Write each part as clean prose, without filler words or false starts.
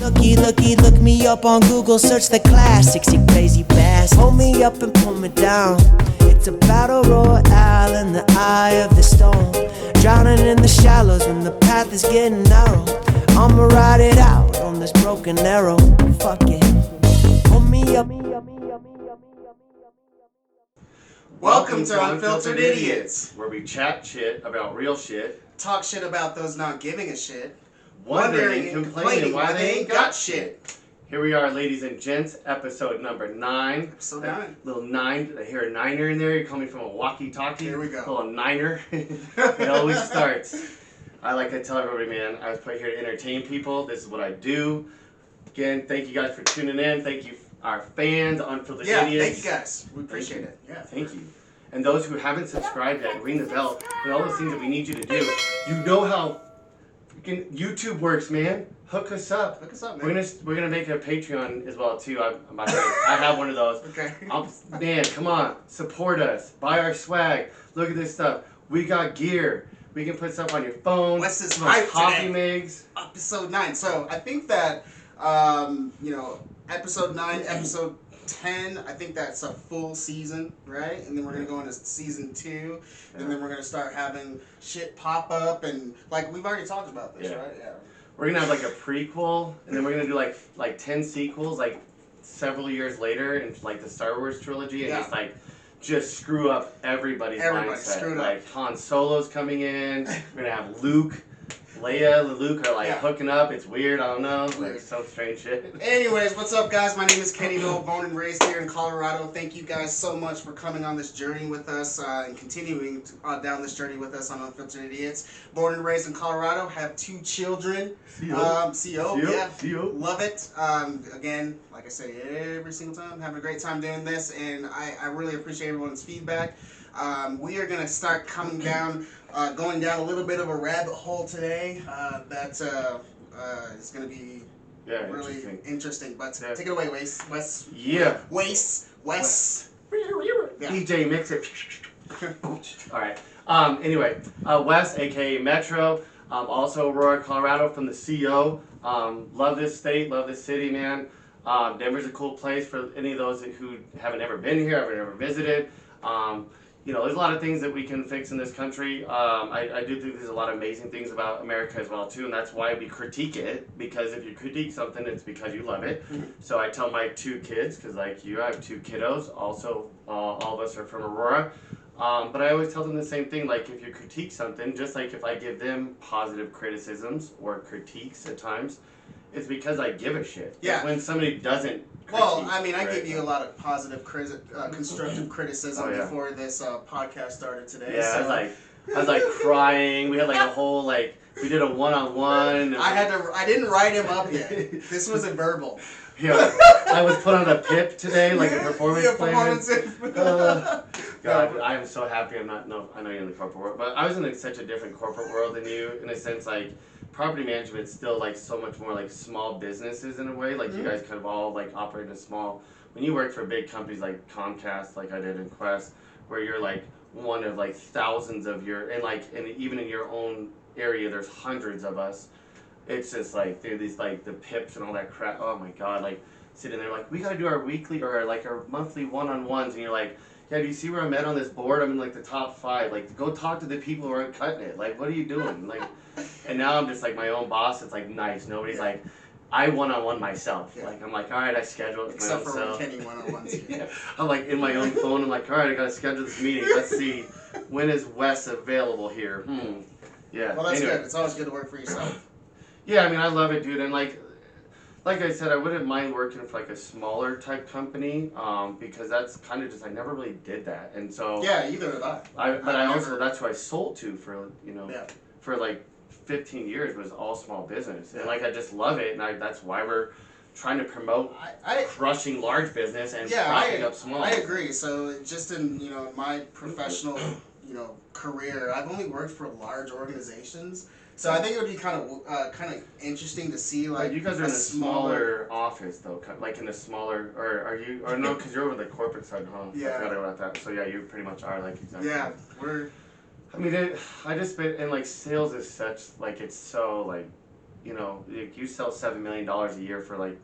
Look me up on Google, search the classics, you crazy bastard. Hold me up and pull me down. It's a battle royale in the eye of the storm. Drowning in the shallows when the path is getting narrow. I'ma ride it out on this broken arrow. Fuck it. Hold me up. Welcome to Unfiltered Idiots, where we chat shit about real shit, talk shit about those not giving a shit, wondering and complaining why they ain't got shit. Here we are, ladies and gents, episode number 9. Episode 9. Little 9. I hear a 9'er in there. You're coming from a walkie-talkie. Here we go. Little 9'er. It always starts. I like to tell everybody, man, I was put here to entertain people. This is what I do. Again, thank you guys for tuning in. Thank you, our fans, Unfiltered Idiots. Thank you guys. We appreciate it. Yeah. Thank you. And those who haven't subscribed yet, ring the bell, and all those things that we need you to do. You know how freaking YouTube works, man. Hook us up. Hook us up, man. We're gonna make a Patreon as well too. I have one of those. Okay. Man, come on, support us. Buy our swag. Look at this stuff. We got gear. We can put stuff on your phone. What's this hype coffee today? Migs. Episode 9. So I think that episode 9, episode 10, I think that's a full season, right? And then we're going to go into season 2, and then we're going to start having shit pop up, and like we've already talked about this, right? Yeah. We're going to have like a prequel, and then we're going to do like 10 sequels, like several years later, in like the Star Wars trilogy, and just screw up everybody's mindset. Screwed up. Like Han Solo's coming in, we're going to have Luke. Leia and Luke are like hooking up. It's weird. I don't know. Like some strange shit. Anyways, what's up, guys? My name is Kenny Bill, born and raised here in Colorado. Thank you guys so much for coming on this journey with us and continuing down this journey with us on Unfiltered Idiots. Born and raised in Colorado, have 2 children. CO. Love it. Again, like I say every single time, having a great time doing this, and I really appreciate everyone's feedback. We are going to start coming down, going down a little bit of a rabbit hole today that is going to be really interesting. But take it away, Wes. Yeah. Wes. DJ mix it. All right. Anyway, Wes, a.k.a. Metro, also Aurora, Colorado, from the CO. Love this state, love this city, man. Denver's a cool place for any of those who haven't ever been here, haven't ever visited. There's a lot of things that we can fix in this country. I do think there's a lot of amazing things about America as well, too, and that's why we critique it, because if you critique something, it's because you love it. Mm-hmm. So I tell my 2 kids, because like you, I have 2 kiddos, also all of us are from Aurora, but I always tell them the same thing, like if you critique something, just like if I give them positive criticisms or critiques at times, it's because I give a shit. Yeah. When somebody doesn't I give you a lot of positive, constructive criticism before this podcast started today. Yeah, so. I was like crying. We had like a whole we did a one-on-one. I didn't write him up yet. This wasn't verbal. Yeah, I was put on a PIP today, like a performance plan. God, I am so happy I'm not. No, I know you're in the corporate world, but I was in such a different corporate world than you, in a sense. Like property management's still like so much more like small businesses in a way. Like you guys kind of all like operate in a small. When you work for big companies like Comcast, like I did in Quest, where you're like one of like thousands of and even in your own area, there's hundreds of us. It's just like these like the PIPs and all that crap. Oh my God, like sitting there like we gotta do our weekly or like our monthly one-on-ones, and you're like, yeah, do you see where I'm at on this board? I'm in like the top 5. Like go talk to the people who aren't cutting it. Like what are you doing? Like, and now I'm just like my own boss. It's like nice. Nobody's like, I one-on-one myself. Yeah. Like I'm like, all right, I schedule it except for myself. Kenny one-on-ones. I'm like in my own phone. I'm like, all right, I gotta schedule this meeting. Let's see, when is Wes available here? Yeah. Well, that's good. It's always good to work for yourself. Yeah, I mean, I love it, dude, and like I said, I wouldn't mind working for like a smaller type company, because that's kind of just I never really did that, and so either did I. But I also that's who I sold to for for like 15 years was all small business, and like I just love it, and that's why we're trying to promote crushing large business and propping up small. I agree. So just in my professional career, I've only worked for large organizations. So I think it would be kind of interesting to see like you guys are in a smaller office though, like in a smaller or no, because you're over the corporate side, huh? Yeah. I forgot about that. So yeah, you pretty much are like exactly. Yeah, we're. I mean, I just been and like sales is such like it's so like you know, you sell $7 million a year for like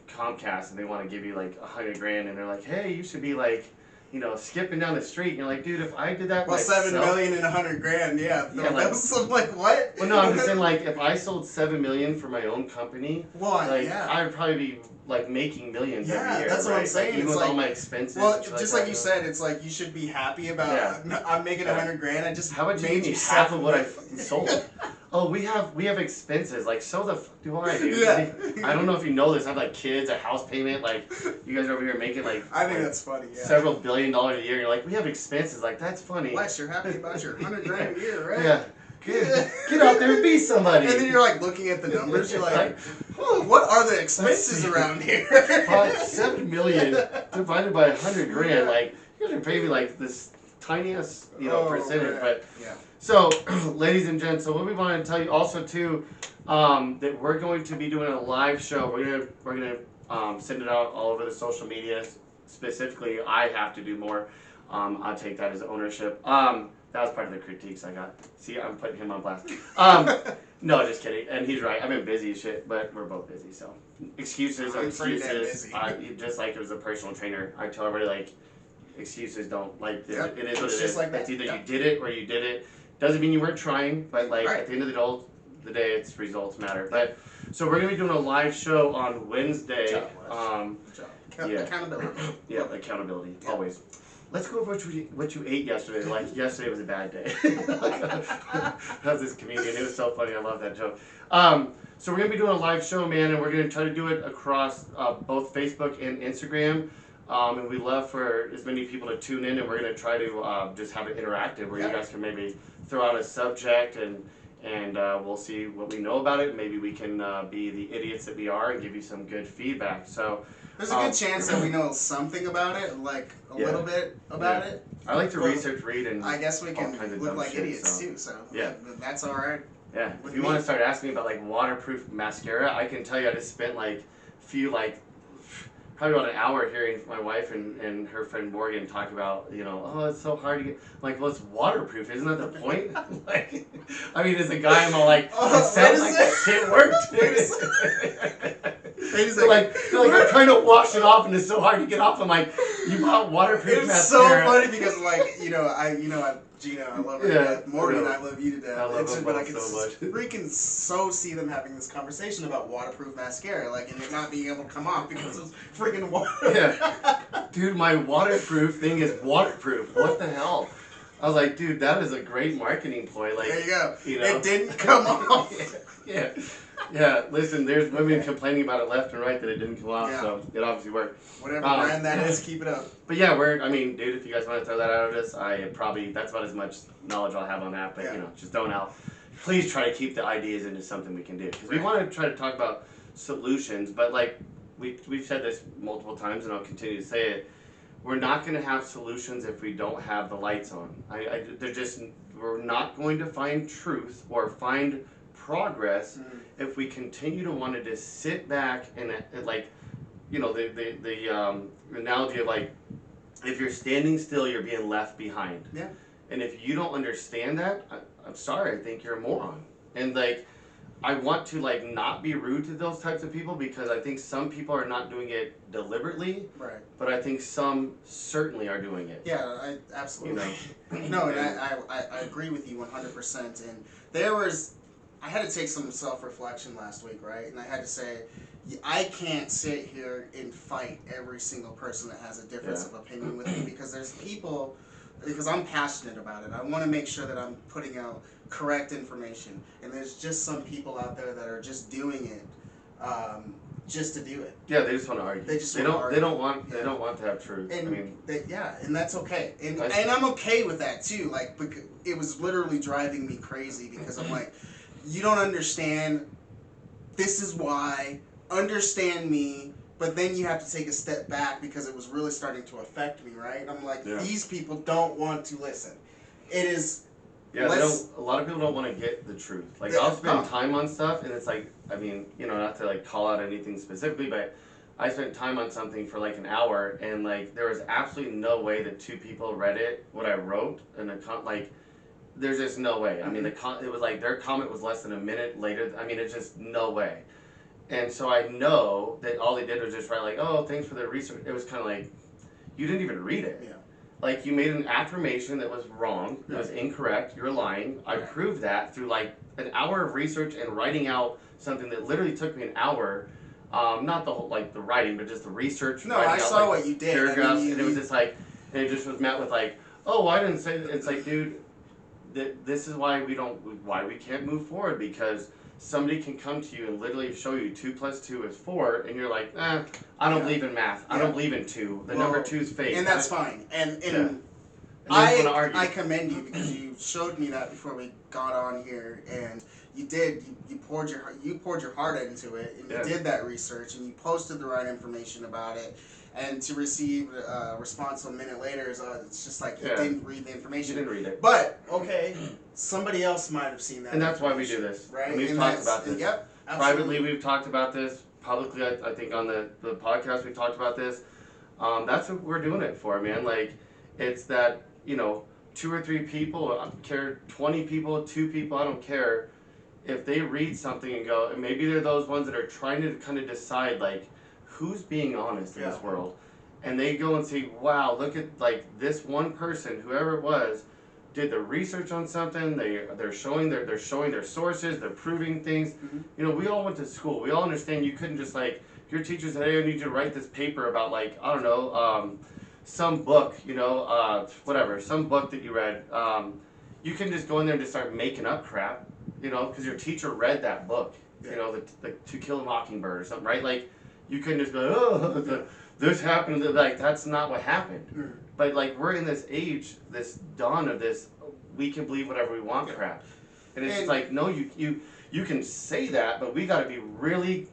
Comcast, and they want to give you like $100,000, and they're like, hey, you should be like, you know, skipping down the street, and you're like, dude, if I did that myself, $7 million and $100,000, yeah. Yeah, like, I'm like, what? Well, no, I'm just saying, like, if I sold $7 million for my own company, like, yeah. I would probably be like making millions every year. That's what I'm saying. Like, even with all my expenses. Well, just like you said, it's like you should be happy about. I'm making $100,000. I just how about you made give me half of what I sold? Oh, we have expenses. Like, so the do I, dude? Yeah. I don't know if you know this. I have like kids, a house payment. Like, you guys are over here making like. I think that's funny. Yeah. Several $1 billion a year. And you're like, we have expenses. Like, that's funny. Bless, you're happy about your $100,000 a year, right? Yeah. Get out there and be somebody. And then you're like looking at the numbers. You're like, oh, what are the expenses around here? $7 million divided by $100,000. Like, you guys are paying me like this tiniest, percentage. Right. But yeah. so, ladies and gents, so what we want to tell you also too, that we're going to be doing a live show. We're gonna send it out all over the social media. Specifically, I have to do more. I'll take that as ownership. That was part of the critiques I got. See, I'm putting him on blast. No, just kidding. And he's right. I've been busy as shit, but we're both busy, so. Excuses are excuses. Just like it was a personal trainer. I tell everybody, like, excuses don't, like, it is what it is. Like it's either you did it or you did it. Doesn't mean you weren't trying, but, like, Right. at the end of the day, it's results matter. But, so we're going to be doing a live show on Wednesday. Good job. Accountability. Yeah, accountability, always. Let's go over what you ate yesterday. Like, yesterday was a bad day. How's this comedian? It was so funny. I love that joke. So we're going to be doing a live show, man, and we're going to try to do it across both Facebook and Instagram. And we'd love for as many people to tune in, and we're going to try to just have it interactive where you guys can maybe throw out a subject and we'll see what we know about it. Maybe we can be the idiots that we are and give you some good feedback. So there's a good chance that we know something about it, like a little bit about it. I like to read, and I guess we can look like shit, idiots too. So that's all right. Yeah, if you want to start asking me about like waterproof mascara, I can tell you I just spent like probably about an hour hearing my wife and her friend Morgan talk about, oh, it's so hard to get. I'm like, well, it's waterproof. Isn't that the point? Like, I mean, as a guy, I'm all like, it sounds like that shit worked. They're like, I'm trying to wash it off, and it's so hard to get off. I'm like, you bought waterproof mascara. It's so funny because, like, Gina, I love her to death. Morgan, I love you to death. I love them but I both can so much. freaking see them having this conversation about waterproof mascara, like, and it not being able to come off because it's freaking water. Yeah. Dude, my waterproof thing is waterproof. What the hell? I was like, dude, that is a great marketing ploy. Like, there you go. It didn't come off. Yeah. Yeah, listen, there's women complaining about it left and right that it didn't come off, so it obviously worked. Whatever brand that is, keep it up. But yeah, dude, if you guys want to throw that out at us, that's about as much knowledge I'll have on that, but just don't out. Please try to keep the ideas into something we can do. Because we want to try to talk about solutions, but like, we've said this multiple times and I'll continue to say it, we're not going to have solutions if we don't have the lights on. We're not going to find truth or find progress if we continue to want to just sit back and like, the analogy of like, if you're standing still, you're being left behind. Yeah. And if you don't understand that, I'm sorry, I think you're a moron. And like, I want to like not be rude to those types of people because I think some people are not doing it deliberately. Right. But I think some certainly are doing it. Yeah, I absolutely. No, and I agree with you 100%. And I had to take some self-reflection last week, right? And I had to say, I can't sit here and fight every single person that has a difference of opinion with me because because I'm passionate about it. I want to make sure that I'm putting out correct information. And there's just some people out there that are just doing it just to do it. Yeah, they just want to argue. They don't want to have truth. And and that's okay. And I'm okay with that too. Like, it was literally driving me crazy because I'm like, you don't understand. This is why. Understand me. But then you have to take a step back because it was really starting to affect me, right? And I'm like, these people don't want to listen. It is. Yeah, a lot of people don't want to get the truth. Like, I'll spend time on stuff, and it's like, I mean, not to like call out anything specifically, but I spent time on something for like an hour, and like there was absolutely no way that two people read it, what I wrote, and there's just no way. I mean, it was like their comment was less than a minute later. I mean, it's just no way. And so I know that all they did was just write like, oh, thanks for the research. It was kind of like, you didn't even read it. Yeah. Like, you made an affirmation that was wrong. It was incorrect. You were lying. I proved that through like an hour of research and writing out something that literally took me an hour. Not the whole, like the writing, but just the research. No, I saw what you did. Paragraphs, and it was just like, and it just was met with like, oh, I didn't say that. It's like, dude, this is why we can't move forward, because somebody can come to you and literally show you 2 + 2 is 4, and you're like, I don't believe in math. I don't believe in 2. The number 2 is fake. And that's fine. And I commend you, because you showed me that before we got on here, and you poured your heart into it, and you did that research, and you posted the right information about it. And to receive a response a minute later is it's just like you didn't read the information. You didn't read it. But okay, somebody else might have seen that. And that's why we do this. Right? And we've talked about this. Yep. Absolutely. Privately, we've talked about this. Publicly, I think on the podcast we talked about this. That's what we're doing it for, man. Like, it's that, 2 or 3 people, I don't care, 20 people, 2 people, I don't care. If they read something and go, and maybe they're those ones that are trying to kind of decide, like, who's being honest in this world, and they go and say, wow, look at like this one person, whoever it was, did the research on something. They're showing their sources, they're proving things. We all went to school. We all understand. You couldn't just like, your teacher said, hey, I need you to write this paper about like, I don't know, some book, whatever, some book that you read. You can just go in there and just start making up crap, because your teacher read that book, the To Kill a Mockingbird or something, right? Like, you couldn't just go, oh, this happened. Like, that's not what happened. But like, we're in this age, this dawn of this, we can believe whatever we want crap. And it's just like, no, you can say that, but we got to be really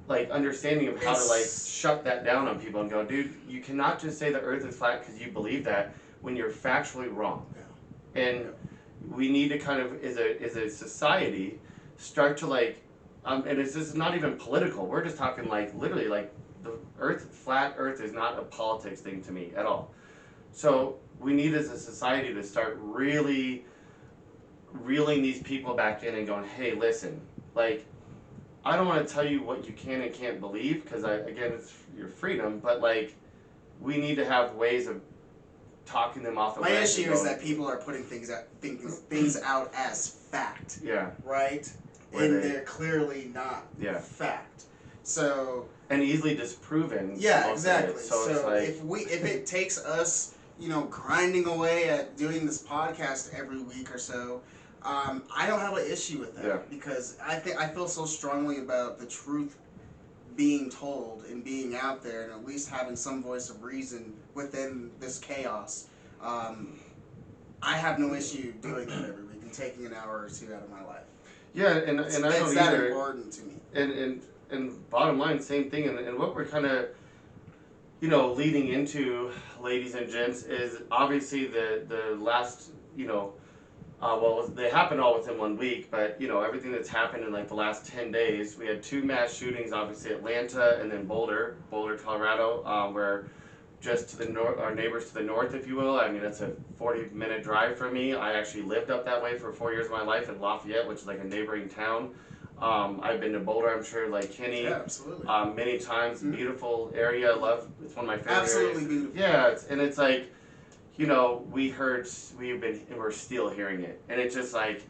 like understanding of how to like shut that down on people and go, dude, you cannot just say the earth is flat because you believe that when you're factually wrong. And we need to kind of, as a society, start to like, and this is not even political. We're just talking like literally like the flat earth is not a politics thing to me at all. So we need as a society to start really reeling these people back in and going, hey, listen, like, I don't want to tell you what you can and can't believe, because again, it's your freedom, but like, we need to have ways of talking them off. My issue is that people are putting things out as fact. Yeah. Right? And they're clearly not fact. So. And easily disproven. Yeah, exactly. So it's like, if it takes us, grinding away at doing this podcast every week or so, I don't have an issue with that, because I feel so strongly about the truth being told and being out there, and at least having some voice of reason within this chaos. I have no issue doing that every week and taking an hour or 2 out of my life. Yeah, and I don't either. It's that important to me. And bottom line, same thing. And what we're kind of, leading into, ladies and gents, is obviously the last, well, they happened all within 1 week, but, everything that's happened in like the last 10 days, we had 2 mass shootings, obviously Atlanta and then Boulder, Colorado, where just to the north, our neighbors to the north, if you will. I mean, it's a 40-minute drive from me. I actually lived up that way for 4 years of my life in Lafayette, which is like a neighboring town. I've been to Boulder, I'm sure, like Kenny. Yeah, absolutely. Many times. Beautiful area. It's one of my favorite absolutely areas. Beautiful. Yeah, it's like, we're still hearing it. And it's just like,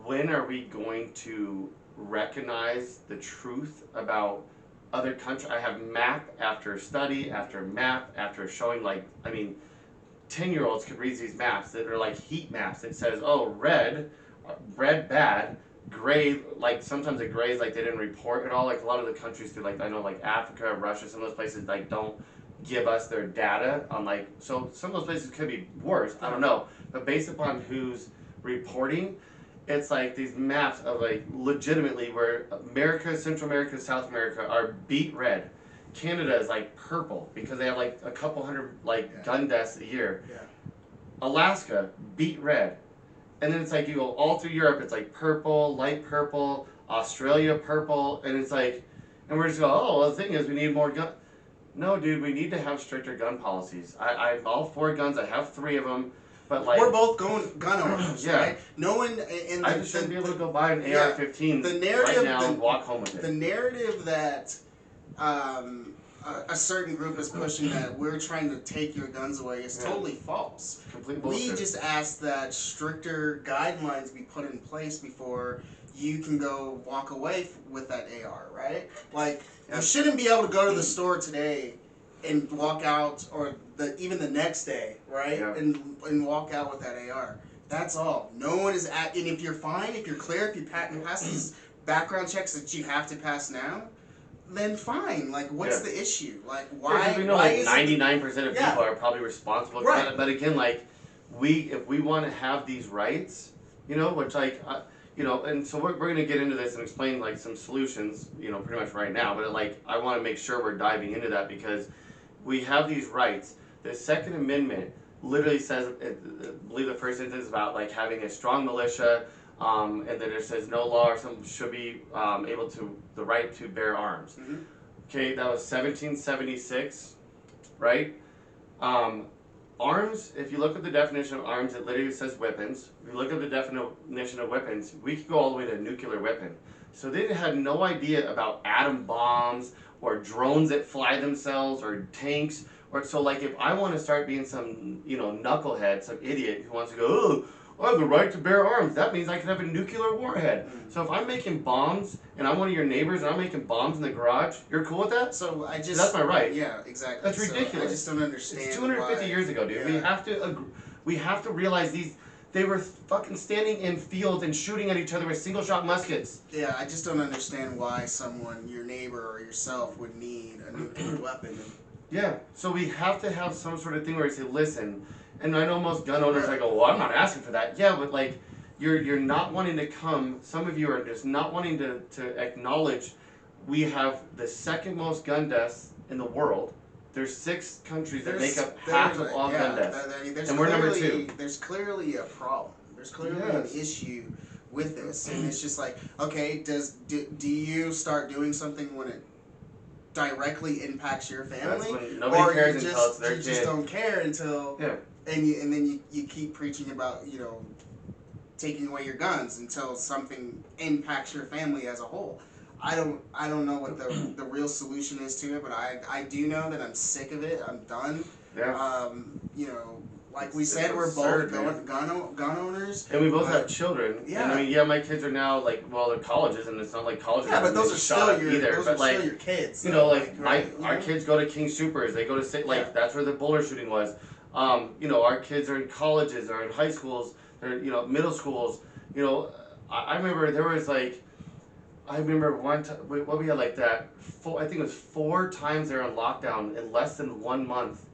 when are we going to recognize the truth about other countries? I have map after study after map after showing, like, 10-year-olds could read these maps that are like heat maps that says, oh, red bad, gray, like sometimes it grays like they didn't report at all. Like a lot of the countries through, like, I know, like Africa, Russia, some of those places like don't give us their data on, like, so some of those places could be worse, I don't know, but based upon who's reporting, it's like these maps of like legitimately where America, Central America, South America are beat red. Canada is like purple because they have like a couple hundred like gun deaths a year. Alaska beat red. And then it's like you go all through Europe, it's like purple, light purple, Australia purple, and it's like, and we're just going, oh, well, the thing is we need more gun. No, dude, we need to have stricter gun policies. I'm all for guns. I have 3 of them. But like we're both gun owners, yeah. right? No one in the, I just shouldn't be able to go buy an AR-15 the narrative, right now and walk home with it. The narrative that a certain group is pushing that we're trying to take your guns away is totally false. Complete bullshit. We just ask that stricter guidelines be put in place before you can go walk away with that AR, right? Like, you shouldn't be able to go to the store today and walk out, or even the next day, right? Yeah. And walk out with that AR. That's all. No one is and if you're fine, if you're clear, if you pass these background checks that you have to pass now, then fine. Like, what's the issue? Like, why? Yeah, we know why like 99% of people are probably responsible. Right. But again, like, if we want to have these rights, you know, which like, you know, and so we're gonna get into this and explain like some solutions, you know, pretty much right now. But like, I want to make sure we're diving into that because we have these rights. The Second Amendment literally says, I believe the first sentence is about like having a strong militia. And then it says no law or something should be able to the right to bear arms. Mm-hmm. Okay, that was 1776, right? Arms, if you look at the definition of arms, it literally says weapons. If you look at the definition of weapons, we could go all the way to a nuclear weapon. So they had no idea about atom bombs or drones that fly themselves or tanks. Or so like if I want to start being some, you know, knucklehead, some idiot who wants to go, oh, I have the right to bear arms. That means I can have a nuclear warhead. So if I'm making bombs and I'm one of your neighbors and I'm making bombs in the garage, you're cool with that? So that's my right. Yeah, exactly. That's ridiculous. I just don't understand. It's 250 years ago, dude. Yeah. We have to realize they were fucking standing in fields and shooting at each other with single shot muskets. Yeah, I just don't understand why someone, your neighbor or yourself, would need a nuclear weapon. Yeah, so we have to have some sort of thing where we say, listen. And I know most gun owners, I go, well, I'm not asking for that. Yeah, but like, you're not wanting to come, some of you are just not wanting to acknowledge we have the second most gun deaths in the world. There's 6 countries that make up half of all gun deaths. And we're number 2. There's clearly a problem. There's clearly an issue with this. And it's just like, okay, do you start doing something when it directly impacts your family? That's when nobody cares until it's their kid. You just don't care until... Yeah. And then you keep preaching about, you know, taking away your guns until something impacts your family as a whole. I don't know what the real solution is to it, but I do know that I'm sick of it. I'm done. Yeah. You know, like we said, we're both gun owners. And we both have children. Yeah. And I mean, yeah, my kids are now like, well, they're colleges, and it's not like colleges. Yeah, but those are still your kids. You know, like our kids go to King Soopers. They go to that's where the Boulder shooting was. You know, our kids are in colleges or in high schools, they're, you know, middle schools. You know, I remember there was like, one time, what we had like that, I think it was 4 times they were on lockdown in less than 1 month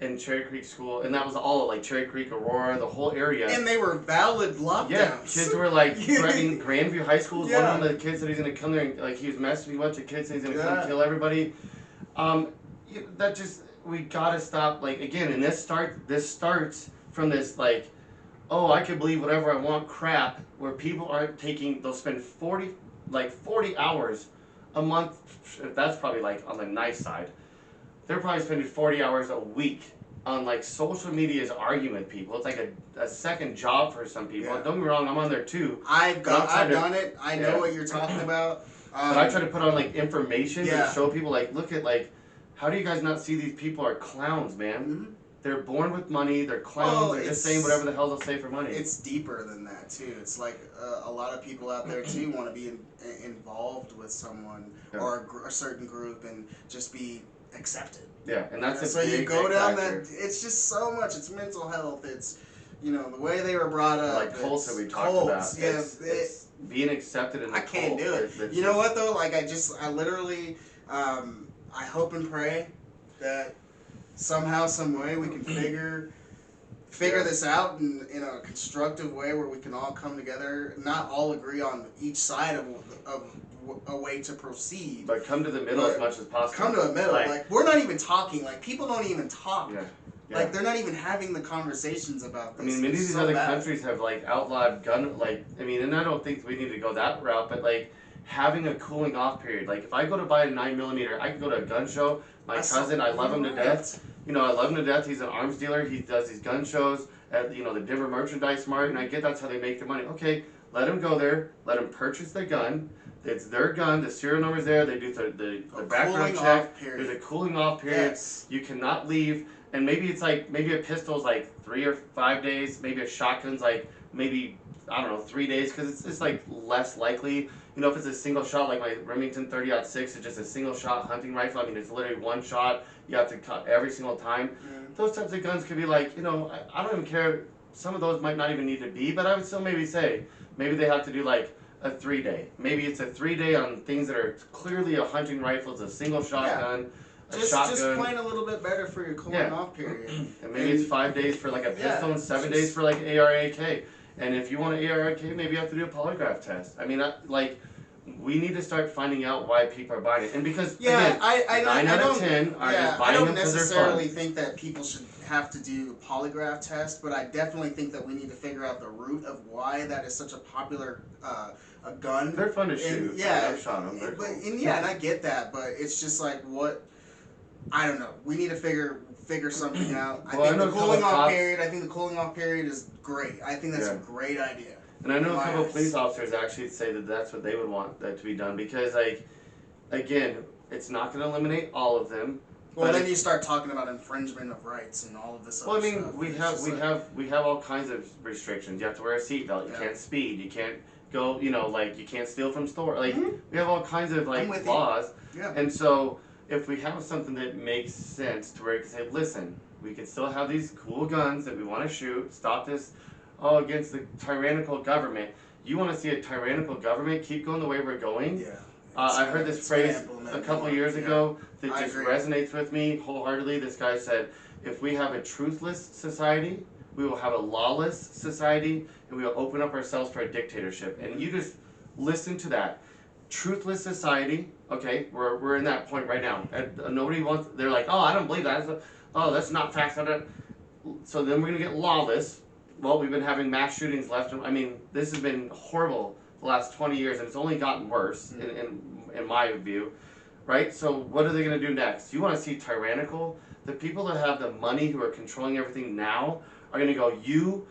in Cherry Creek School. And that was all of like Cherry Creek, Aurora, the whole area. And they were valid lockdowns. Yeah, kids were like threatening Grandview High School. One of the kids said he's going to come there and like he was messaging a bunch of kids and he's going to come kill everybody. That just... We gotta stop, like, again, and this starts from this, like, oh, I can believe whatever I want crap, where people aren't they'll spend 40 hours a month, that's probably, like, on the nice side. They're probably spending 40 hours a week on, like, social media's arguing with people. It's like a second job for some people. Yeah. Don't get me wrong, I'm on there too. I've done it. I know what you're talking about. But I try to put on, like, information to show people, like, look at, like, how do you guys not see these people are clowns, man? Mm-hmm. They're born with money, they're clowns, they're just saying whatever the hell they'll say for money. It's deeper than that, too. It's like a lot of people out there, too, want to be involved with someone or a certain group and just be accepted. Yeah, and that's so you go down that, it's just so much. It's mental health, it's, you know, the way they were brought up. Like cults that we talked about. Yeah, it's being accepted in the cult. I can't do it. You know what, though? Like, I literally... I hope and pray that somehow, some way, we can figure this out in a constructive way where we can all come together, not all agree on each side of a way to proceed. But come to the middle as much as possible. Come to the middle. Like, we're not even talking. Like, people don't even talk. Yeah. Yeah. Like, they're not even having the conversations about this. I mean, many of these other countries have, like, outlawed gun, like, I mean, and I don't think we need to go that route, but, like, having a cooling off period. Like, if I go to buy a 9mm, I can go to a gun show. My cousin, I love him to death. You know, I love him to death. He's an arms dealer. He does these gun shows. at the Denver Merchandise Mart, and I get that's how they make their money. Okay, let them go there, let them purchase the gun. It's their gun. The serial number's there. They do the background check. There's a cooling off period. Yes. You cannot leave. And maybe it's like maybe a pistol's like 3 or 5 days. Maybe a shotgun's like maybe I don't know 3 days because it's like less likely. If it's a single shot like my Remington 30-06, it's just a single shot hunting rifle. I mean, it's literally one shot. You have to cut every single time. Those types of guns could be like I don't even care. Some of those might not even need to be, but I would still maybe say maybe they have to do like a 3-day. Maybe it's a 3-day on things that are clearly a hunting rifle. It's a single shotgun. Just plan a little bit better for your cooling off period. And maybe it's 5 days for like a pistol and 7 days for like AR-AK. And if you want an AR-AK, maybe you have to do a polygraph test. I mean, we need to start finding out why people are buying it. And because again, 9 out of 10 are just buying them because they're fun. I don't necessarily think that people should have to do a polygraph test, but I definitely think that we need to figure out the root of why that is such a popular a gun. They're fun to shoot. Yeah, I've shot them. But and I get that, but it's just like what I don't know. We need to figure something out. I think the cooling off period is great. I think that's a great idea. And I know a couple of police officers actually say that that's what they would want that to be done because, again, it's not going to eliminate all of them. Well, then you start talking about infringement of rights and all of this other stuff. Well, I mean, we have all kinds of restrictions. You have to wear a seatbelt. You can't speed. You can't go. You can't steal from store. We have all kinds of laws. Yeah. And so, if we have something that makes sense to where you can say, listen, we can still have these cool guns that we want to shoot. Stop this. Against the tyrannical government. You want to see a tyrannical government keep going the way we're going? Yeah. I heard this phrase a couple of years ago that just resonates with me wholeheartedly. This guy said, if we have a truthless society, we will have a lawless society, and we will open up ourselves for a dictatorship. And you just listen to that. Truthless society, okay, we're in that point right now. Nobody wants, they're like, oh, I don't believe that. That's not facts. So then we're going to get lawless. Well, we've been having mass shootings left. I mean, this has been horrible the last 20 years, and it's only gotten worse in my view, right? So what are they going to do next? You want to see tyrannical? The people that have the money who are controlling everything now are going to go, you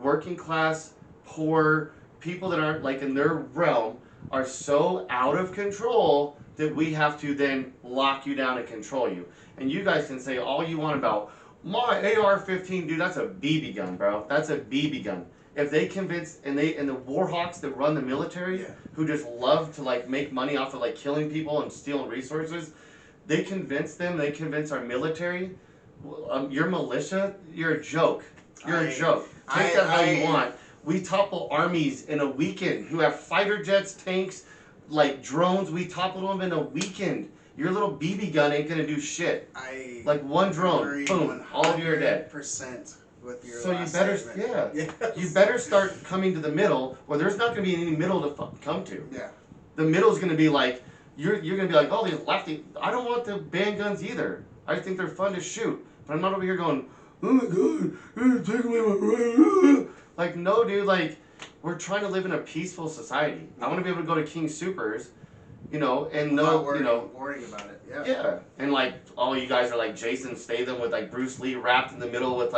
working class, poor, people that aren't in their realm are so out of control that we have to then lock you down and control you. And you guys can say all you want about, my AR-15, dude, that's a BB gun, bro. That's a BB gun. If they convince, and the warhawks that run the military, who just love to make money off of killing people and stealing resources, they convince our military, your militia, you're a joke. You're a joke. Take that how you want. We topple armies in a weekend who have fighter jets, tanks, drones. We topple them in a weekend. Your little BB gun ain't gonna do shit. One drone, boom, all of you are dead. % with your so you better, you better start coming to the middle, where there's not gonna be any middle to come to. Yeah. The middle's gonna be you're gonna be oh, these lefty. I don't want the band guns either. I think they're fun to shoot, but I'm not over here going, oh my god, take away my no, dude. We're trying to live in a peaceful society. I want to be able to go to King Soopers. And worrying about it. Yeah. And all you guys are Jason Statham with Bruce Lee wrapped in the middle with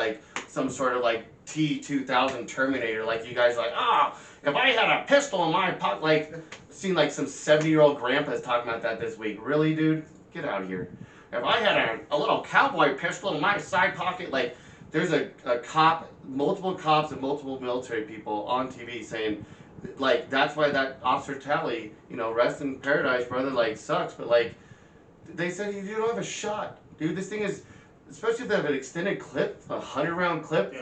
some sort of T-2000 Terminator. You guys are if I had a pistol in my pocket, seen some 70-year-old grandpas talking about that this week. Really, dude? Get out of here. If I had a little cowboy pistol in my side pocket, there's a cop, multiple cops and multiple military people on TV saying, that's why that Officer Talley, rest in paradise, brother, sucks. But, they said you don't have a shot. Dude, this thing is, especially if they have an extended clip, a 100-round clip,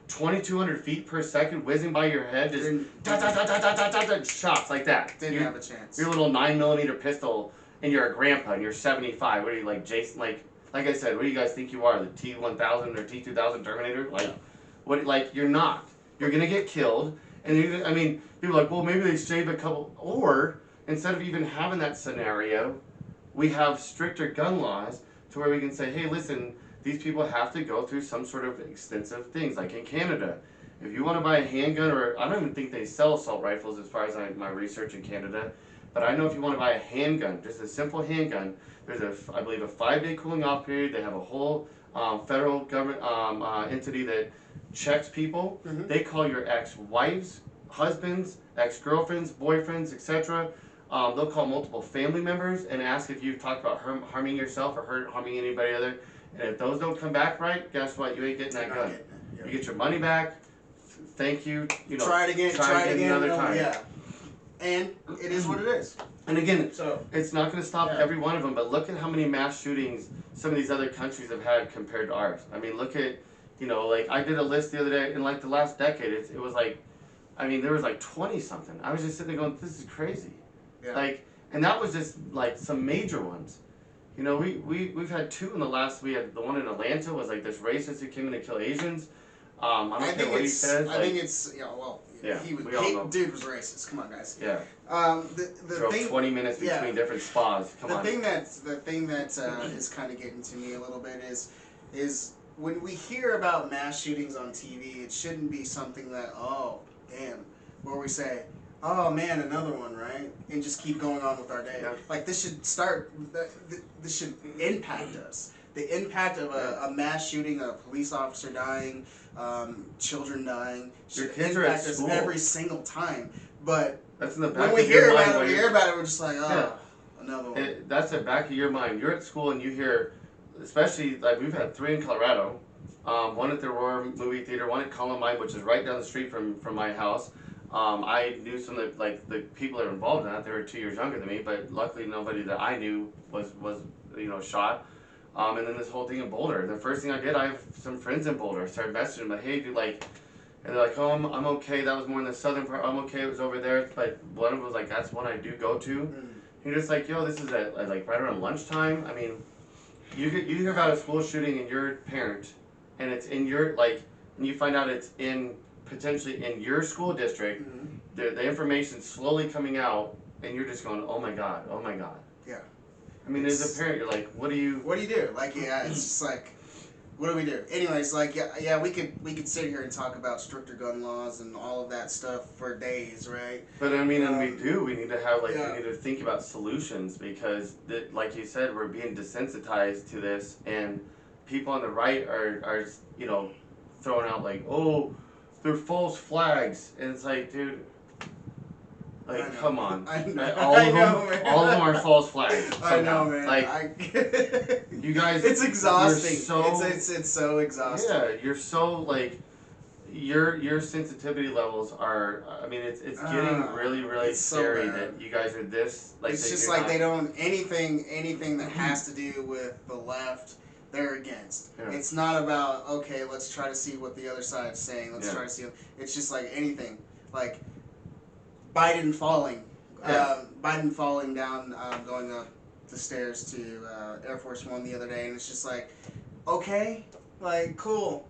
2,200 feet per second whizzing by your head, just shots like that. Didn't have a chance. Your little 9mm pistol, and you're a grandpa, and you're 75. What are you, Jason, like I said, what do you guys think you are, the T-1000 or T-2000 Terminator? What, you're not. You're going to get killed. And people are well, maybe they saved a couple. Or, instead of even having that scenario, we have stricter gun laws to where we can say, hey, listen, these people have to go through some sort of extensive things. Like in Canada, if you want to buy a handgun, or I don't even think they sell assault rifles as far as my research in Canada, but I know if you want to buy a handgun, just a simple handgun, there's I believe a 5-day cooling off period. They have a whole federal government entity that checks people. Mhm. They call your ex-wives, husbands, ex-girlfriends, boyfriends, etc. They'll call multiple family members and ask if you've talked about harming yourself or harming anybody other. And if those don't come back right, guess what? You ain't getting that gun. You get your money back. Thank you. You know, try it again. another time. Yeah. And it is what it is. And again, So it's not going to stop every one of them, but look at how many mass shootings some of these other countries have had compared to ours. I mean, look at, you know, like I did a list the other day, in like the last decade, it was like, I mean, there was like 20 something. I was just sitting there going, this is crazy. yeah. Like, and that was just like some major ones. You know, we've had two in the last. We had the one in Atlanta was like this racist who came in to kill Asians. I don't care what he says. I think it's he was dude was racist. Come on, guys. Yeah. The Drove thing 20 minutes between different spas. Come on. The thing that is kind of getting to me a little bit is when we hear about mass shootings on TV, it shouldn't be something that where we say, oh man, another one, right? And just keep going on with our day. Yeah. Like this should start. This should impact us. The impact of a mass shooting, a police officer dying, children dying, should impact us every single time. But that's in the back when we of your hear mind. about it, we're just like, another one. That's the back of your mind. You're at school and you hear, especially like we've had 3 in Colorado, one at the Aurora movie theater, one at Columbine, which is right down the street from my house. I knew some of the people that were involved in that. They were 2 years younger than me, but luckily nobody that I knew was shot. And then this whole thing in Boulder. The first thing I did, I have some friends in Boulder. I started messaging them like, hey, dude, like, and they're like, oh, I'm okay. That was more in the southern part. I'm okay. It was over there. But one of them was like, that's one I do go to. Mm. You're just like, yo, this is like right around lunchtime. I mean, you hear about a school shooting and you're a parent, and it's in your and you find out it's potentially in your school district. Mm-hmm. The information's slowly coming out, and you're just going, oh my god. Yeah. I mean, as a parent, you're like, what do you do? Like, it's just like, what do we do? Anyways, like, we could sit here and talk about stricter gun laws and all of that stuff for days, right? But I mean, and we need to have we need to think about solutions, because like you said, we're being desensitized to this, and people on the right are throwing out like, oh, they're false flags, and it's like, dude. Like, come on. All of them are false flags. Somehow. I know, man. Like, you guys. It's exhausting. So, it's so exhausting. Yeah, you're so, like, your sensitivity levels are, I mean, it's getting really, really scary that you guys are this. Like, it's just like they don't, anything that has to do with the left, they're against. Yeah. It's not about, okay, let's try to see what the other side's saying. Let's try to see. It's just like anything. Like, Biden falling down, going up the stairs to Air Force One the other day, and it's just like, okay, like, cool.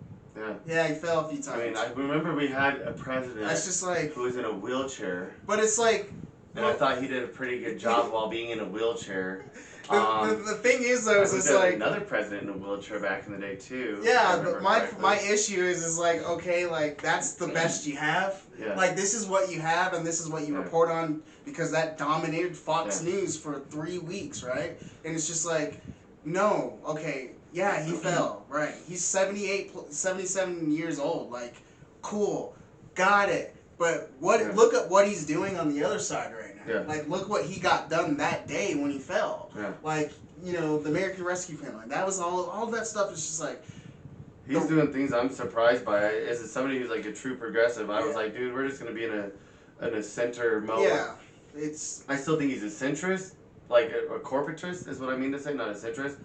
Yeah, he fell a few times. I mean, I remember we had a president that's just like, who was in a wheelchair. But it's like... And I thought he did a pretty good job while being in a wheelchair. The thing is, though, is it's like... another president in a wheelchair back in the day, too. Yeah, but my issue is like, okay, like, that's the best you have. Yeah. Like, this is what you have, and this is what you report on, because that dominated Fox News for 3 weeks, right? And it's just like, no, okay, yeah, he fell, right? He's 77 years old, like, cool, got it. But look at what he's doing on the other side right now. Yeah. Like, look what he got done that day when he fell. Yeah. Like, the American Rescue Plan, like, that was all that stuff is just like... He's doing things I'm surprised by. As somebody who's like a true progressive, I was like, dude, we're just going to be in a center mode. Yeah. I still think he's a centrist, like a corporatist is what I mean to say, not a centrist.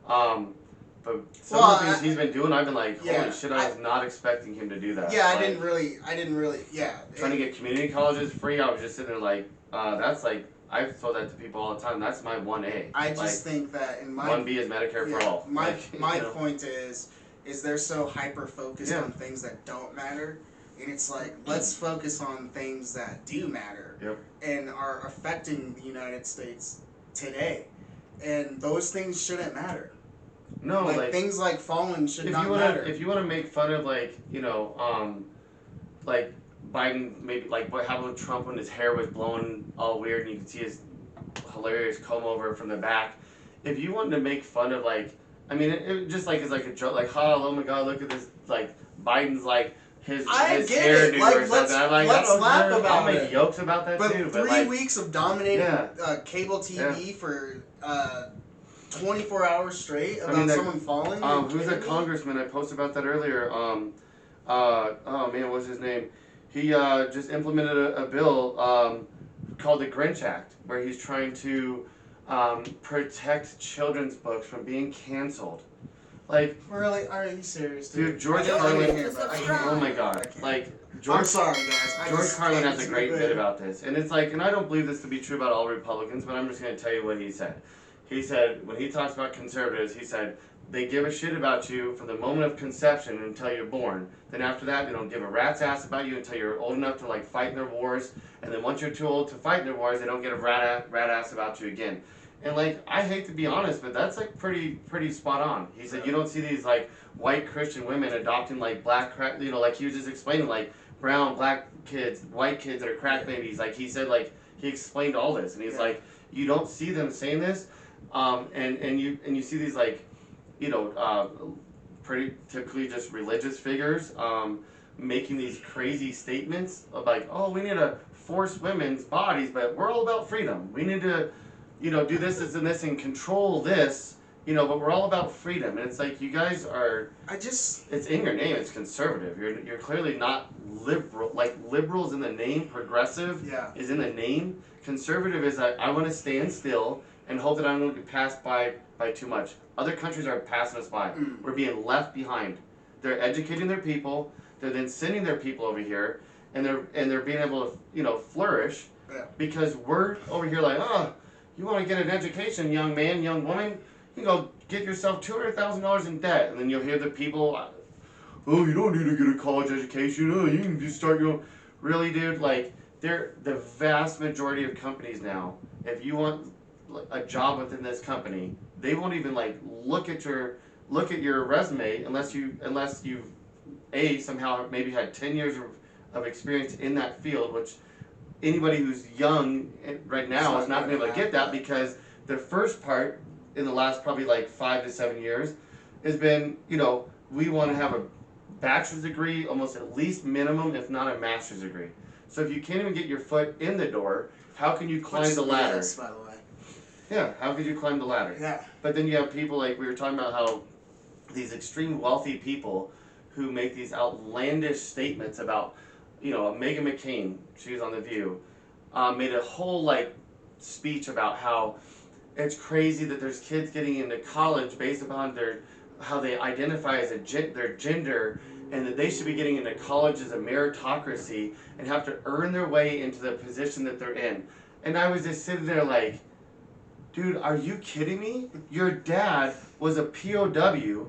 But some of the things he's been doing, I've been like, holy shit, I was not expecting him to do that. Yeah, like, I didn't really, Trying to get community colleges free, I was just sitting there like, that's like, I've told that to people all the time, that's my 1A. I just think that in my... 1B is Medicare for all. My point is they're so hyper-focused on things that don't matter, and it's like, let's focus on things that do matter and are affecting the United States today. And those things shouldn't matter. No, like things like falling should not matter. If you want to make fun of like Biden, maybe like what happened with Trump when his hair was blowing all weird and you can see his hilarious comb over from the back. If you wanted to make fun of like, I mean, it just like is like a joke, like, oh my god, look at this like Biden's like his get hairdo it. Like, or something. I'm like, let's laugh about I'll make it. jokes about that But too. 3 like, weeks of dominating cable TV for 24 hours straight about someone falling. Who's that congressman? I posted about that earlier. Oh man, what's his name? He just implemented a bill called the Grinch Act, where he's trying to protect children's books from being canceled. Like, really? Are you serious, dude? George Carlin. Oh my god! Like, I'm sorry, guys. George Carlin has a great bit about this, and it's like, and I don't believe this to be true about all Republicans, but I'm just going to tell you what he said. He said, when he talks about conservatives, he said, they give a shit about you from the moment of conception until you're born. Then after that, they don't give a rat's ass about you until you're old enough to like fight in their wars. And then once you're too old to fight in their wars, they don't get a rat ass about you again. And like, I hate to be honest, but that's like pretty spot on. He said, you don't see these like white Christian women adopting like black crack, you know, like he was just explaining like brown, black kids, white kids that are crack babies. Like he said, like he explained all this, and he's like, you don't see them saying this. And you see these like, you know, pretty typically just religious figures making these crazy statements of like, oh, we need to force women's bodies, but we're all about freedom. We need to, you know, do this and this and control this, you know, but we're all about freedom. And it's like, you guys are, it's in your name, it's conservative. You're clearly not liberal. Like, liberals in the name, progressive is in the name. Conservative is like, I want to stand still and hope that I'm going to get passed by too much. Other countries are passing us by. We're being left behind. They're educating their people. They're then sending their people over here, and they're being able to, you know, flourish because we're over here like, oh, you want to get an education, young man, young woman? You can go get yourself $200,000 in debt, and then you'll hear the people, oh, you don't need to get a college education. Oh, you can just start your own. Really, dude? Like, they're the vast majority of companies now. If you want a job within this company, they won't even like look at your resume unless you've somehow maybe had 10 years of experience in that field, which anybody who's young right now is not going to be able to get that, because the first part in the last probably like 5 to 7 years has been, you know, we want to have a bachelor's degree, almost at least minimum, if not a master's degree. So if you can't even get your foot in the door, how can you climb the ladder? Yes, by the way. Yeah, how could you climb the ladder? Yeah. But then you have people like, we were talking about how these extreme wealthy people who make these outlandish statements about, you know, Meghan McCain, she was on The View, made a whole like speech about how it's crazy that there's kids getting into college based upon how they identify as their gender, and that they should be getting into college as a meritocracy and have to earn their way into the position that they're in. And I was just sitting there like, dude, are you kidding me? Your dad was a POW,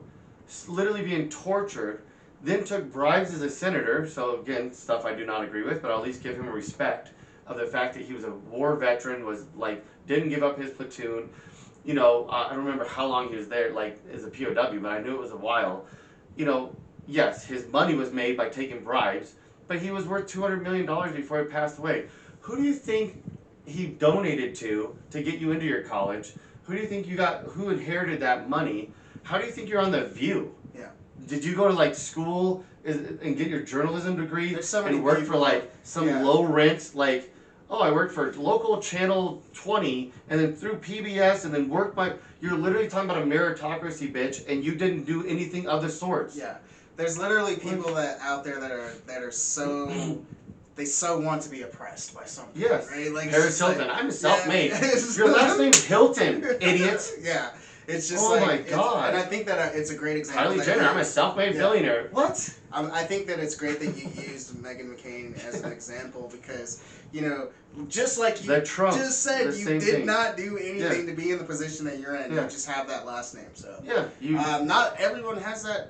literally being tortured, then took bribes as a senator. So again, stuff I do not agree with, but I'll at least give him respect of the fact that he was a war veteran, was like, didn't give up his platoon. You know, I don't remember how long he was there, like, as a POW, but I knew it was a while. You know, yes, his money was made by taking bribes, but he was worth $200 million before he passed away. Who do you think he donated to get you into your college? Who do you think who inherited that money? How do you think you're on The View? Yeah. Did you go to like school and get your journalism degree and work for like some low rent, like, oh, I worked for local channel 20 and then through PBS and then you're literally talking about a meritocracy, bitch, and you didn't do anything of the sorts. Yeah. There's literally people out there that are so they so want to be oppressed by something. Yes. Right? Like, Paris Hilton. like, I'm self-made. Your last name's Hilton, idiot. Yeah. It's just oh like, my god. And I think that it's a great example. Kylie Jenner, I'm a self-made billionaire. What? I think that it's great that you used Meghan McCain as an example because, you know, just like you just said, you did not do anything to be in the position that you're in. You just have that last name. So not everyone has that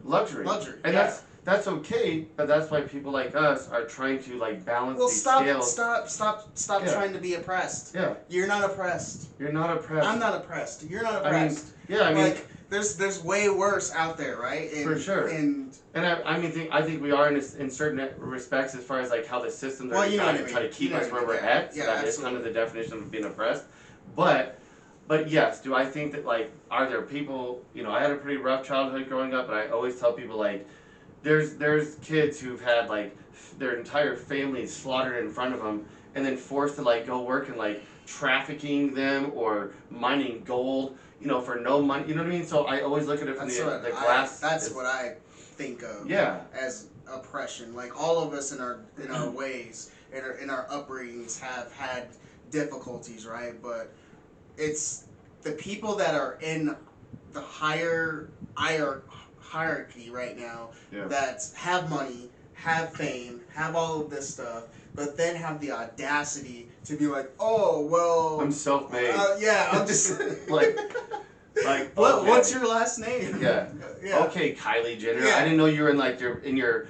luxury. And that's okay, but that's why people like us are trying to like balance these scales. Stop trying to be oppressed. Yeah. You're not oppressed. You're not oppressed. I'm not oppressed. You're not oppressed. I mean, like there's way worse out there, right? For sure. And I think we are in certain respects as far as like how the systems are designed to try to keep us where we're at. So that is kind of the definition of being oppressed. But yes, do I think that like, are there people, you know, I had a pretty rough childhood growing up, but I always tell people like, there's kids who've had like their entire families slaughtered in front of them, and then forced to like go work and like trafficking them or mining gold, for no money. You know what I mean? So I always look at it from the glass. That's what I think of. Yeah. As oppression. Like all of us in our ways, in our upbringings have had difficulties, right? But it's the people that are in the higher hierarchy right now that have money, have fame, have all of this stuff, but then have the audacity to be like, oh, well, I'm self-made. Yeah, I'm just like what's your last name? Yeah. Okay, Kylie Jenner. I didn't know you were in your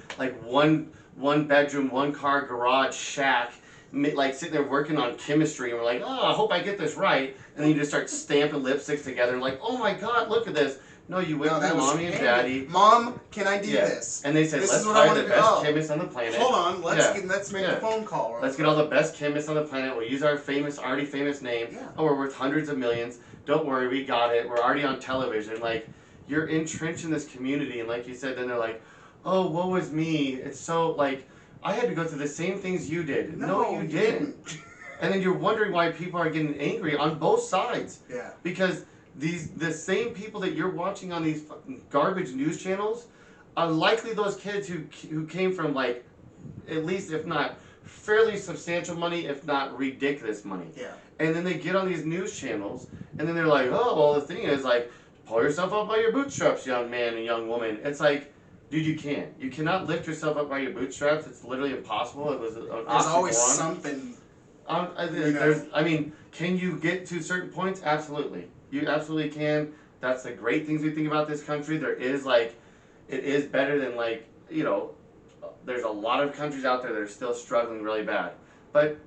one bedroom, one car garage shack, like sitting there working on chemistry, and we're like, oh, I hope I get this right, and then you just start stamping lipsticks together, and like, oh my God, look at this. No, you went to mommy and daddy. Mom, can I do this? And they said, let's hire the best chemists on the planet. Hold on, let's make a phone call. Let's get all the best chemists on the planet. We'll use our already famous name. Yeah. Oh, we're worth hundreds of millions. Don't worry, we got it. We're already on television. Like, you're entrenched in this community, and like you said, then they're like, oh, woe is me. It's so, like, I had to go through the same things you did. No, you didn't. And then you're wondering why people are getting angry on both sides. Yeah. Because the same people that you're watching on these fucking garbage news channels are likely those kids who came from, like, at least if not fairly substantial money, if not ridiculous money. Yeah. And then they get on these news channels, and then they're like, oh, well, the thing is, like, pull yourself up by your bootstraps, young man and young woman. It's like, dude, you can't. You cannot lift yourself up by your bootstraps. It's literally impossible. It was an oxymoron. There's always something. I mean, can you get to certain points? Absolutely. You absolutely can. That's the great things we think about this country. There is, like, it is better than, like, there's a lot of countries out there that are still struggling really bad. But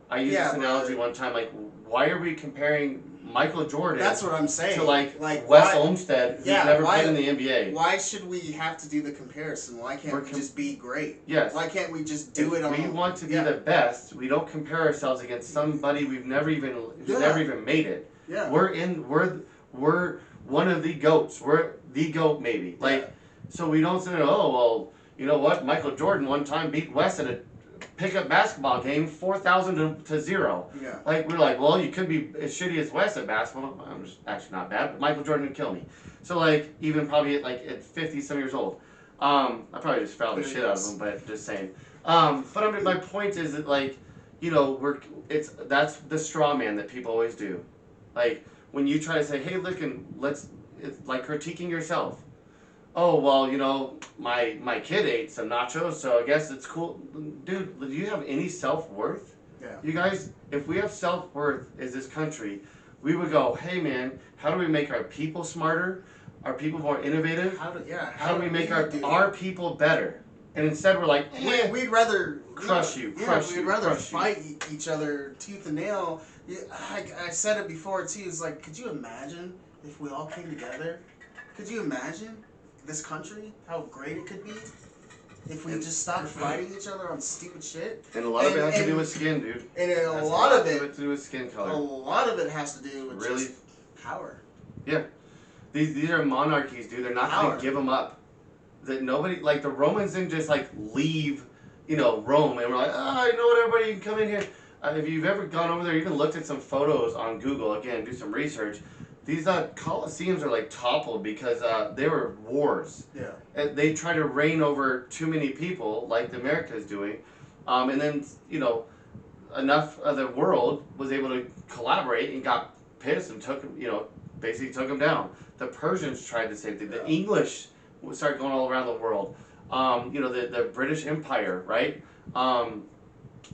I used this analogy one time, like, why are we comparing Michael Jordan That's what I'm saying. to, like Wes Olmstead, who's never played in the NBA? Why should we have to do the comparison? Why can't we just be great? Yes. Why can't we just do it on we want to be the best, we don't compare ourselves against somebody who's never even made it. Yeah. We're one of the GOATs. We're the GOAT, maybe. Like, so we don't say, oh, well, you know what? Michael Jordan one time beat Wes at a pickup basketball game 4,000 to 0. Yeah. Like, we're like, well, you could be as shitty as Wes at basketball. I'm just actually not bad, but Michael Jordan would kill me. So, like, even probably at 50-some years old. I probably just fouled the shit out of him, but just saying. But I mean, my point is that, like, that's the straw man that people always do. Like, when you try to say, hey, look, it's like critiquing yourself. Oh, well, my kid ate some nachos, so I guess it's cool. Dude, do you have any self-worth? Yeah. You guys, if we have self-worth as this country, we would go, hey, man, how do we make our people smarter? Our people more innovative? How do we make our people better? And instead we're like, we'd rather crush you. We'd rather fight each other tooth and nail. Yeah, I said it before too. It's like, could you imagine if we all came together? Could you imagine this country, how great it could be if we just stopped fighting each other on stupid shit? And a lot of it has to do with skin, dude. And a lot of it has to do with skin color. A lot of it has to do with just power. Yeah, these are monarchies, dude. They're not going to give them up. That nobody, like the Romans, didn't just like leave, Rome, and we're like, you know what, everybody, you can come in here. If you've ever gone over there, even looked at some photos on Google, again, do some research. These Colosseums are like toppled because they were wars. Yeah. And they tried to reign over too many people, like the America is doing, and then enough of the world was able to collaborate and got pissed and basically took them down. The Persians tried the same thing. The English started going all around the world. The British Empire, right?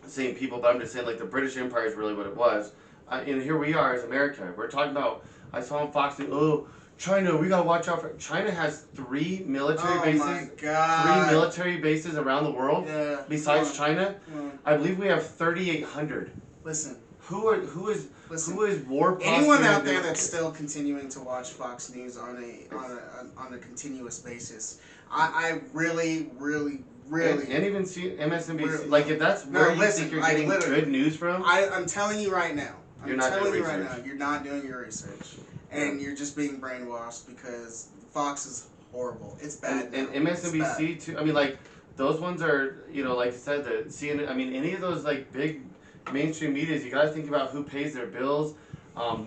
Same people, but I'm just saying, like, the British Empire is really what it was. And here we are as America. We're talking about, I saw on Fox News, China, we gotta watch out for. China has 3 military bases. My God. 3 military bases around the world. Yeah. Besides China, I believe we have 3,800. Listen. Who is war? Anyone out there that's still continuing to watch Fox News on a continuous basis, I really. And even see MSNBC. Like, if that's where you think you're getting good news from, I'm telling you right now. You're not doing research. You're not doing your research, and you're just being brainwashed because Fox is horrible. It's bad. And MSNBC too. I mean, like those ones are, you know, like I said, the CNN. I mean, any of those like big mainstream medias, you got to think about who pays their bills.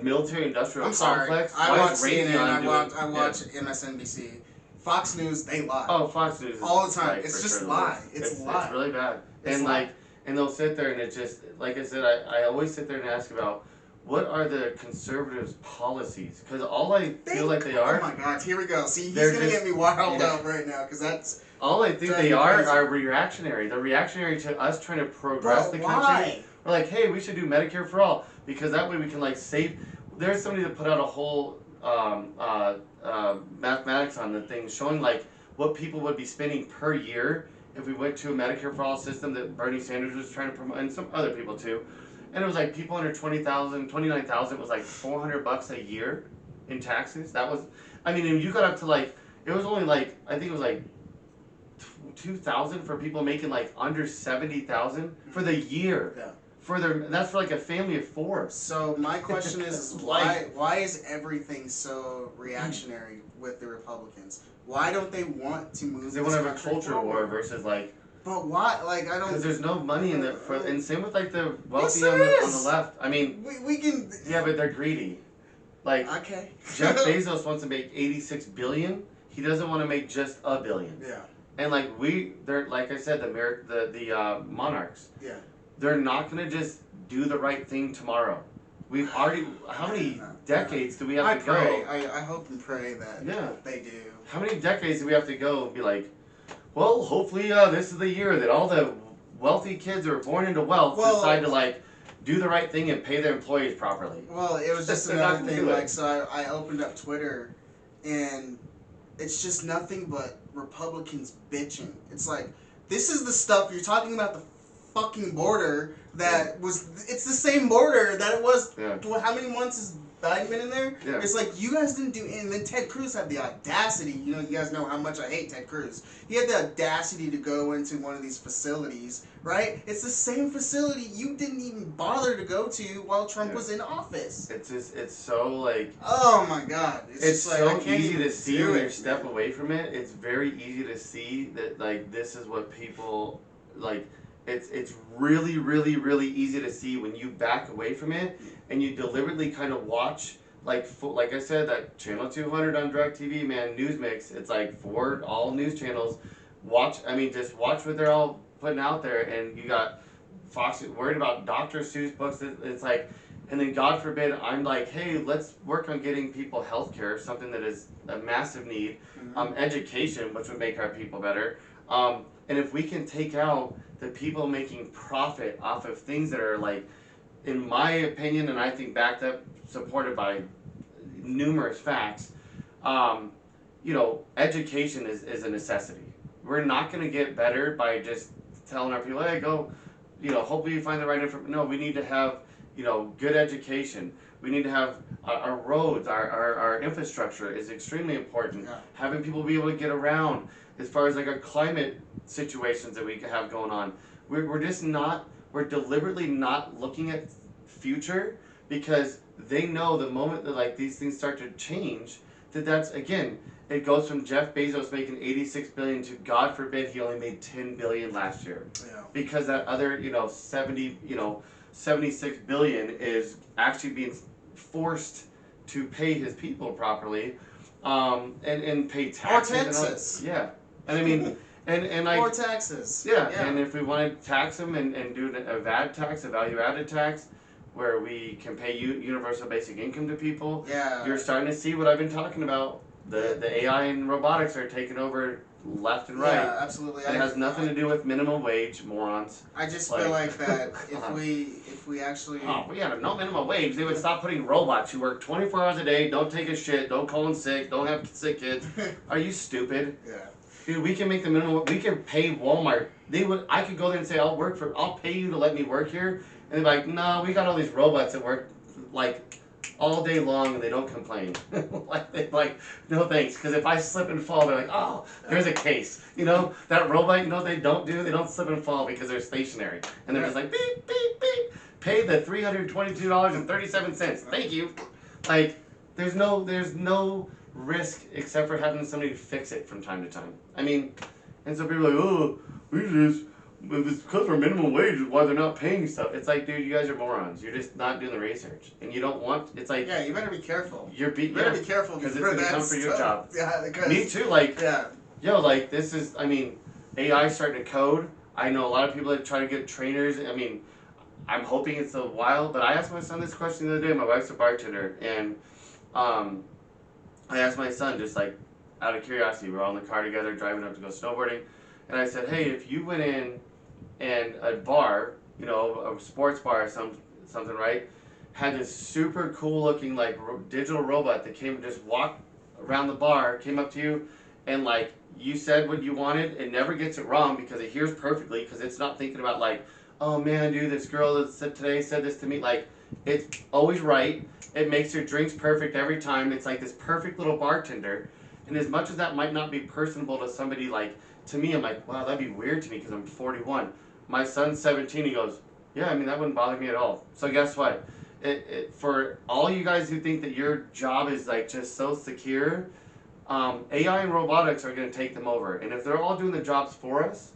Military-industrial complex. I watch CNN. I watch MSNBC. Fox News, they lie. Oh, Fox News. All the time. It's just lie. It's lie. It's really bad. And like, and they'll sit there and it just, like I said, I always sit there and ask about what are the conservatives' policies? Because all I feel like they are. Oh my God! Here we go. See, he's gonna get me wild out right now because that's. All I think they are reactionary. They're reactionary to us trying to progress the country. We're like, hey, we should do Medicare for all because that way we can like save. There's somebody that put out a whole mathematics on the thing showing like what people would be spending per year if we went to a Medicare for all system that Bernie Sanders was trying to promote, and some other people too. And it was like people under 20,000, 29,000 was like $400 a year in taxes. That was, I mean, and you got up to like, it was only like, I think it was like 2,000 for people making like under 70,000 for the year. Yeah. That's for like a family of four. So my question is why is everything so reactionary with the Republicans? Why don't they want to move? They want to have a culture war versus like. But why? Like I don't. Because there's no money in it and same with like the wealthy on the left. I mean, we can. Yeah, but they're greedy. Like okay. Jeff Bezos wants to make 86 billion. He doesn't want to make just $1 billion. Yeah. And like they're like I said, the monarchs. Yeah. They're not gonna just do the right thing tomorrow. We've already. How many decades do we have to go? I hope and pray that they do. How many decades do we have to go and be like, well, hopefully this is the year that all the wealthy kids who are born into wealth decide to like do the right thing and pay their employees properly. Well, it was just another thing. Like, so I opened up Twitter, and it's just nothing but Republicans bitching. It's like, this is the stuff you're talking about, the fucking border that was. It's the same border that it was. Yeah. How many months has Biden been in there? Yeah. It's like you guys didn't do. And then Ted Cruz had the audacity. You know, you guys know how much I hate Ted Cruz. He had the audacity to go into one of these facilities. Right? It's the same facility you didn't even bother to go to while Trump was in office. It's just, it's so like. Oh my God! It's like, so easy to see when you step away from it. It's very easy to see that like this is what people like. It's really, really, really easy to see when you back away from it and you deliberately kind of watch, like I said, that Channel 200 on DirecTV, man, news mix. It's like for all news channels. Just watch what they're all putting out there, and you got Fox worried about Dr. Seuss books. It's like, and then God forbid, I'm like, hey, let's work on getting people health care, something that is a massive need, education, which would make our people better, and if we can take out the people making profit off of things that are like, in my opinion, and I think backed up, supported by numerous facts, education is a necessity. We're not going to get better by just telling our people, hey, go, hopefully you find the right information. No, we need to have, good education. We need to have our roads, our infrastructure is extremely important. Yeah. Having people be able to get around as far as like our climate situations that we have going on. We're just not, we're deliberately not looking at future because they know the moment that like these things start to change, that's, again, it goes from Jeff Bezos making 86 billion to, God forbid, he only made 10 billion last year. Yeah. Because that other, 76 billion is actually being forced to pay his people properly, and pay taxes. Or taxes. Yeah. And I mean, and like. Or taxes. Yeah. And if we want to tax them and do a VAT tax, a value-added tax, where we can pay universal basic income to people. Yeah. You're starting to see what I've been talking about. The AI and robotics are taking over left and right. Yeah, absolutely. It has nothing to do with minimum wage, morons. I just feel like that if we actually... Oh, we had no minimum wage. They would stop putting robots who work 24 hours a day, don't take a shit, don't call in sick, don't have sick kids. Are you stupid? Yeah. Dude, we can make the minimum... We can pay Walmart. I could go there and say, I'll pay you to let me work here. And they're like, no, we got all these robots that work, like, all day long and they don't complain. No thanks. Because if I slip and fall, they're like, oh, there's a case. That robot, they don't slip and fall because they're stationary. And they're just like, beep, beep, beep. Pay the $322.37. Thank you. Like, there's no risk except for having somebody fix it from time to time. I mean, and so people are like, oh, it's because we're minimum wage is why they're not paying stuff. It's like, dude, you guys are morons. You're just not doing the research, and you don't want. It's like, yeah, you better be careful. You better be careful because it's gonna come for your job. Yeah, because me too. Like, yeah, yo, like this is. I mean, AI starting to code. I know a lot of people that try to get trainers. I mean, I'm hoping it's a while, but I asked my son this question the other day. My wife's a bartender, and I asked my son just like out of curiosity. We're all in the car together, driving up to go snowboarding, and I said, hey, if you went in and a bar, you know, a sports bar or something, right, had this super cool looking like digital robot that came and just walked around the bar, came up to you, and like you said what you wanted, it never gets it wrong because it hears perfectly because it's not thinking about like, oh man, dude, this girl that said today said this to me. Like, it's always right. It makes your drinks perfect every time. It's like this perfect little bartender. And as much as that might not be personable to somebody, like, to me, I'm like, wow, that'd be weird to me because I'm 41. My son's 17, he goes, yeah, I mean, that wouldn't bother me at all. So guess what? For all you guys who think that your job is like just so secure, AI and robotics are going to take them over. And if they're all doing the jobs for us,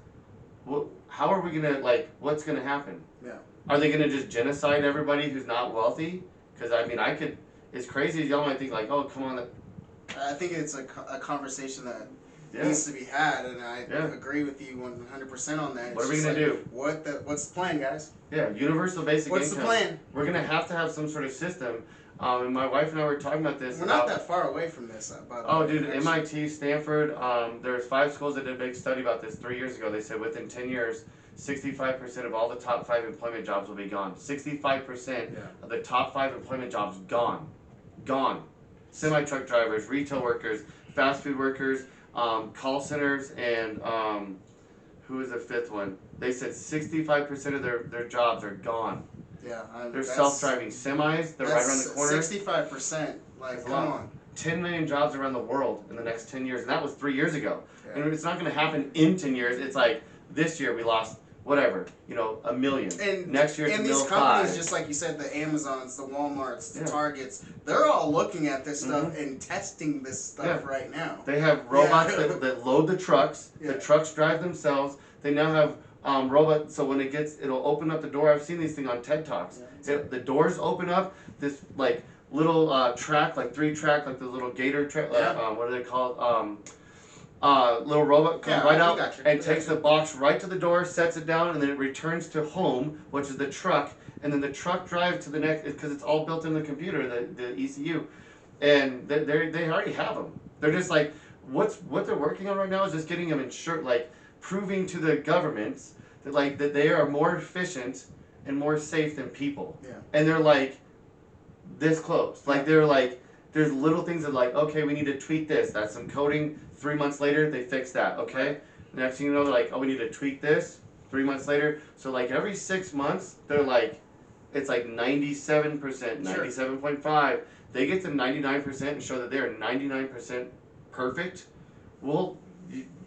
how are we going to, like, what's going to happen? Yeah. Are they going to just genocide everybody who's not wealthy? Because, I mean, as crazy as y'all might think, like, oh, come on. I think it's a conversation that needs to be had, and I agree with you 100% on that. What are we going to do? What's the plan, guys? Yeah, universal basic income. What's the plan? We're going to have some sort of system. And my wife and I were talking about this. We're not that far away from this, by the way. Oh, dude, MIT, Stanford, there's 5 schools that did a big study about this 3 years ago. They said within 10 years, 65% of all the top 5 employment jobs will be gone. 65% of the top 5 employment jobs gone. Gone. Semi-truck drivers, retail workers, fast food workers, call centers, and who is the 5th one? They said 65% of their jobs are gone. Yeah, they're self-driving semis. They're right around the corner. 65%. Like, come on. 10 million jobs around the world in the next 10 years, and that was 3 years ago. Yeah. And it's not going to happen in 10 years. It's like this year we lost whatever, 1 million. And next year it's and these companies, just like you said, the Amazons, the Walmarts, the Targets, they're all looking at this stuff and testing this stuff right now. They have robots that load the trucks. The trucks drive themselves. They now have robots, so when it'll open up the door. I've seen these things on TED Talks. The doors open up, this like little track, like 3-track, like the little gator track, what are they called? Little robot comes right out and takes the box right to the door, sets it down, and then it returns to home, which is the truck, and then the truck drives to the next, because it's all built in the computer, the ECU, and they already have them. They're just like, what they're working on right now is just getting them insured, like proving to the governments that they are more efficient and more safe than people. Yeah. And they're like this close. Like they're like, there's little things that like, okay, we need to tweak this. That's some coding. 3 months later, they fix that. Okay. Next thing you know, they're like, oh, we need to tweak this. 3 months later. So like every 6 months, they're like, it's like 97%, 97.5. They get to 99% and show that they're 99% perfect. Well,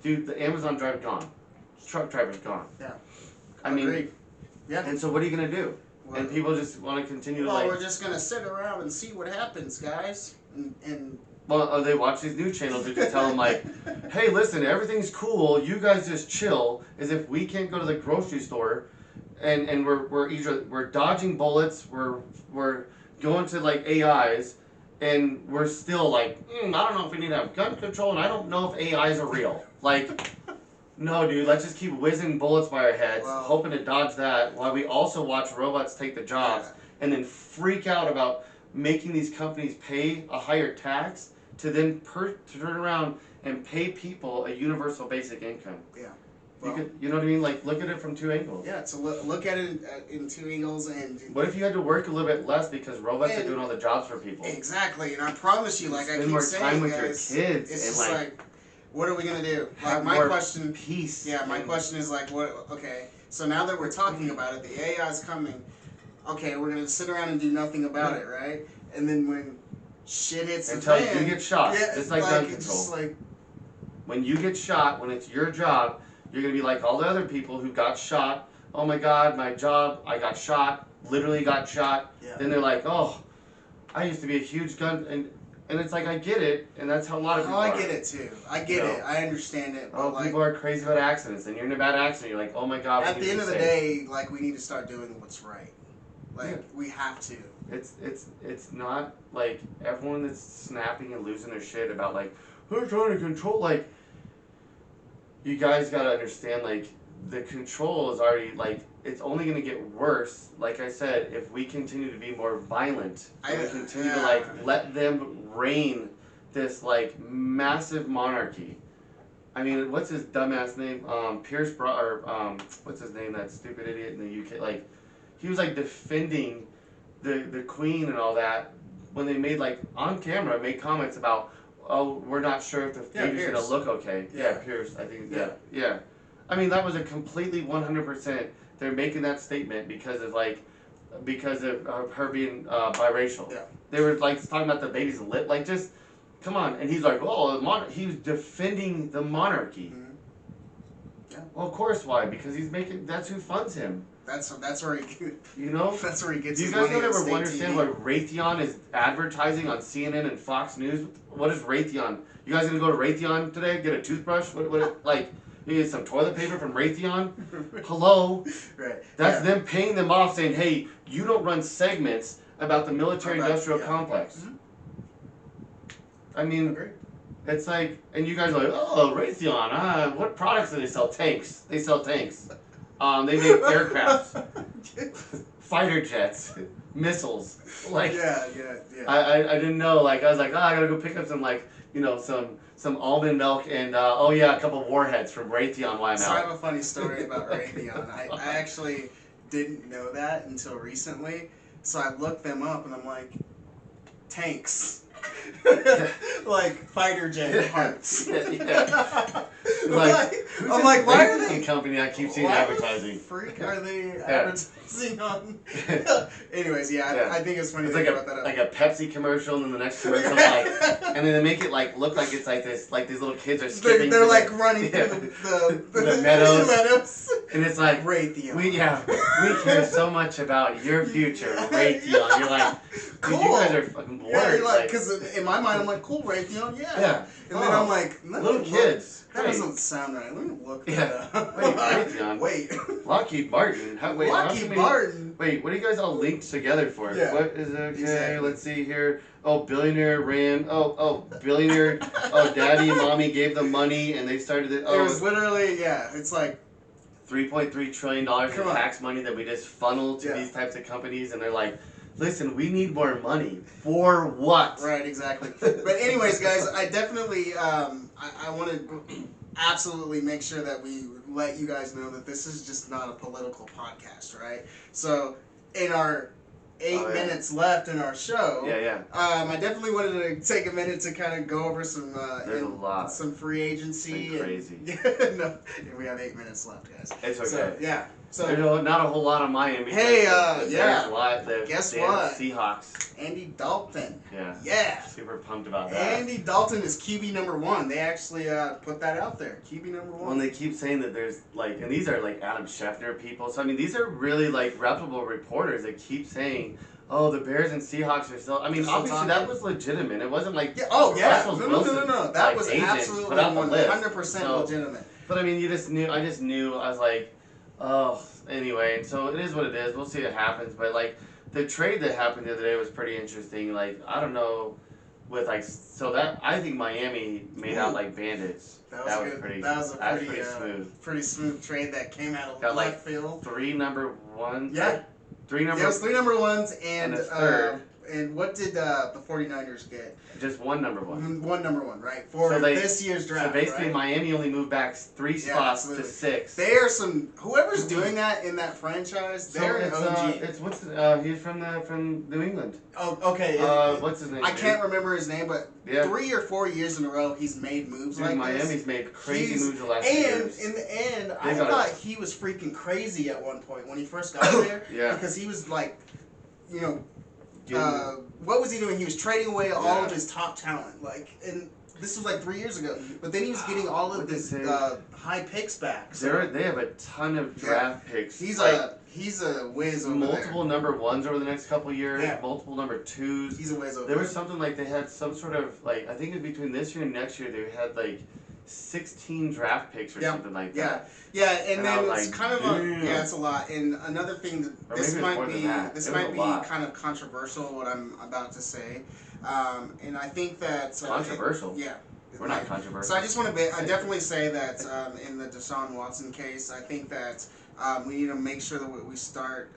dude, the Amazon driver gone. Truck driver's gone. Yeah. I mean, and so what are you going to do? Well, and people just want to continue to we're just going to sit around and see what happens, guys. And well, they watch these news channels that just tell them like, hey, listen, everything's cool. You guys just chill. As if we can't go to the grocery store, and we're dodging bullets. We're going to like AIs, and we're still like, I don't know if we need to have gun control, and I don't know if AIs are real. Like, no, dude, let's just keep whizzing bullets by our heads, hoping to dodge that, while we also watch robots take the jobs, and then freak out about making these companies pay a higher tax to then turn around and pay people a universal basic income. Yeah. Well, you know what I mean? Like, look at it from 2 angles. Yeah, to look at it in 2 angles. And what if you had to work a little bit less because robots are doing all the jobs for people? Exactly, and I promise you, like I keep more saying, time with guys, your kids, it's and just like, what are we gonna do? Like my question, peace. Yeah, my question is like, what? Okay, so now that we're talking about it, the AI is coming. Okay, we're gonna sit around and do nothing about it, right? And then when shit hits the fan, until you get shot, it's like gun control. Like, when you get shot, when it's your job, you're going to be like all the other people who got shot. Oh my God, my job, I got shot, literally got shot. Yeah. Then they're like, oh, I used to be a huge gun. And And it's like, I get it, and that's how a lot of people I are. get it too. I get it. I understand it. But like, people are crazy about accidents, and you're in a bad accident. You're like, oh my god. At the end of the day, like, we need to start doing what's right. Like, we have to. It's not like everyone that's snapping and losing their shit about like, who're trying to control. Like, you guys gotta understand, like, the control is already, like, it's only gonna get worse. Like I said, if we continue to be more violent, and we continue to like let them reign this like massive monarchy. I mean, what's his dumbass name? What's his name? That stupid idiot in the UK. Like, he was like defending the Queen and all that when they made like on camera made comments about, oh, we're not sure if the baby's gonna look okay. Yeah, Pierce. I think. Yeah. I mean, that was a completely 100%. They're making that statement because of her being biracial. Yeah. They were like talking about the baby's lip, like, just come on. And he's like, oh, he was defending the monarchy. Mm-hmm. Yeah. Well, of course, why? Because that's who funds him. That's where he, that's where he gets his money. Do you guys ever understand what Raytheon is advertising on CNN and Fox News? What is Raytheon? You guys gonna go to Raytheon today? Get a toothbrush? What like? You get some toilet paper from Raytheon? Hello? Right. That's them paying them off saying, hey, you don't run segments about the military-industrial complex. Mm-hmm. I mean, it's like, and you guys are like, oh, Raytheon, what products do they sell? Tanks. They sell tanks. They make aircrafts, fighter jets, missiles. Like, yeah. I didn't know. Like, I was like, I gotta go pick up some, like, some almond milk and a couple warheads from Raytheon while I'm out. So I have a funny story about Raytheon. I actually didn't know that until recently. So I looked them up and I'm like, tanks. Like fighter jet parts. Yeah. I'm like, why are they? Company I keep seeing advertising. Freak are they advertising on? Anyways, I think it's funny. It's like a Pepsi commercial, and then the next commercial, and then they make it like look like it's like this, like these little kids are skipping. They're like running through the meadows. And it's like Raytheon. We care so much about your future, Raytheon. You're like, cool. Dude, you guys are fucking bored. Yeah, you're like, because in my mind I'm like, cool, Raytheon, yeah. And then I'm like, little kids. That doesn't sound right. Let me look that up. Wait, Raytheon. Wait. Lockheed Martin. Lockheed Martin. Wait, what are you guys all linked together for? Yeah. What is okay? Exactly. Let's see here. Oh, billionaire ran. Billionaire. Daddy and mommy gave them money, and they started it. It was literally, it's like $3.3 trillion in tax money that we just funneled to these types of companies, and they're like, listen, we need more money. For what? Right, exactly. But anyways, guys, I definitely, I want to absolutely make sure that we let you guys know that this is just not a political podcast, right? So, in our 8 minutes left in our show, I definitely wanted to take a minute to kind of go over some some free agency. It's crazy. No, we have 8 minutes left, guys. It's okay. So, so there's not a whole lot on my end. Hey, Guess what? Seahawks. Andy Dalton. Yeah. Super pumped about that. Andy Dalton is QB number 1. They actually put that out there. QB number 1. When they keep saying that there's like, and these are like Adam Schefter people. So I mean, these are really like reputable reporters that keep saying, oh, the Bears and Seahawks are still. I mean, obviously that was legitimate. It wasn't like No. That was absolutely 100% legitimate. But I mean, I just knew. I was like, oh, anyway. So it is what it is. We'll see what happens. But like the trade that happened the other day was pretty interesting. Like, I don't know, with like, so that I think Miami made out like bandits. That was good. Pretty. That was pretty smooth. Pretty smooth trade that came out of left field. 3 number 1s. Yeah. 3 number. Yeah, it was 3 number 1s and a third. And what did the 49ers get? Just 1 number 1. 1 number 1, right? For this year's draft. So basically, Miami only moved back 3 spots to 6. They are whoever's doing that in that franchise. They're an OG. He's from New England. Oh, okay. What's his name? I can't remember his name, but 3 or 4 years in a row, he's made moves like Miami's this. Miami's made crazy moves the last years. And in the end, I thought he was freaking crazy at one point when he first got there. Because he was like, what was he doing? He was trading away all of his top talent, and this was like 3 years ago. But then he was getting all of this high picks back. So. They have a ton of draft picks. He's He's a whiz over multiple there. number ones over the next couple years, Yeah. multiple number twos. He's a whiz over There there. was something like they had some sort of like I think it was between this year and next year they had like 16 draft picks or something like that. Yeah, and then it's like, kind of it's a lot. And another thing that Or this maybe it was might more than be that. this It was might a be lot. kind of controversial what I'm about to say, and I think that Controversial? yeah. We're not controversial. So I just want to I definitely say that in the Deshaun Watson case, I think that we need to make sure that we start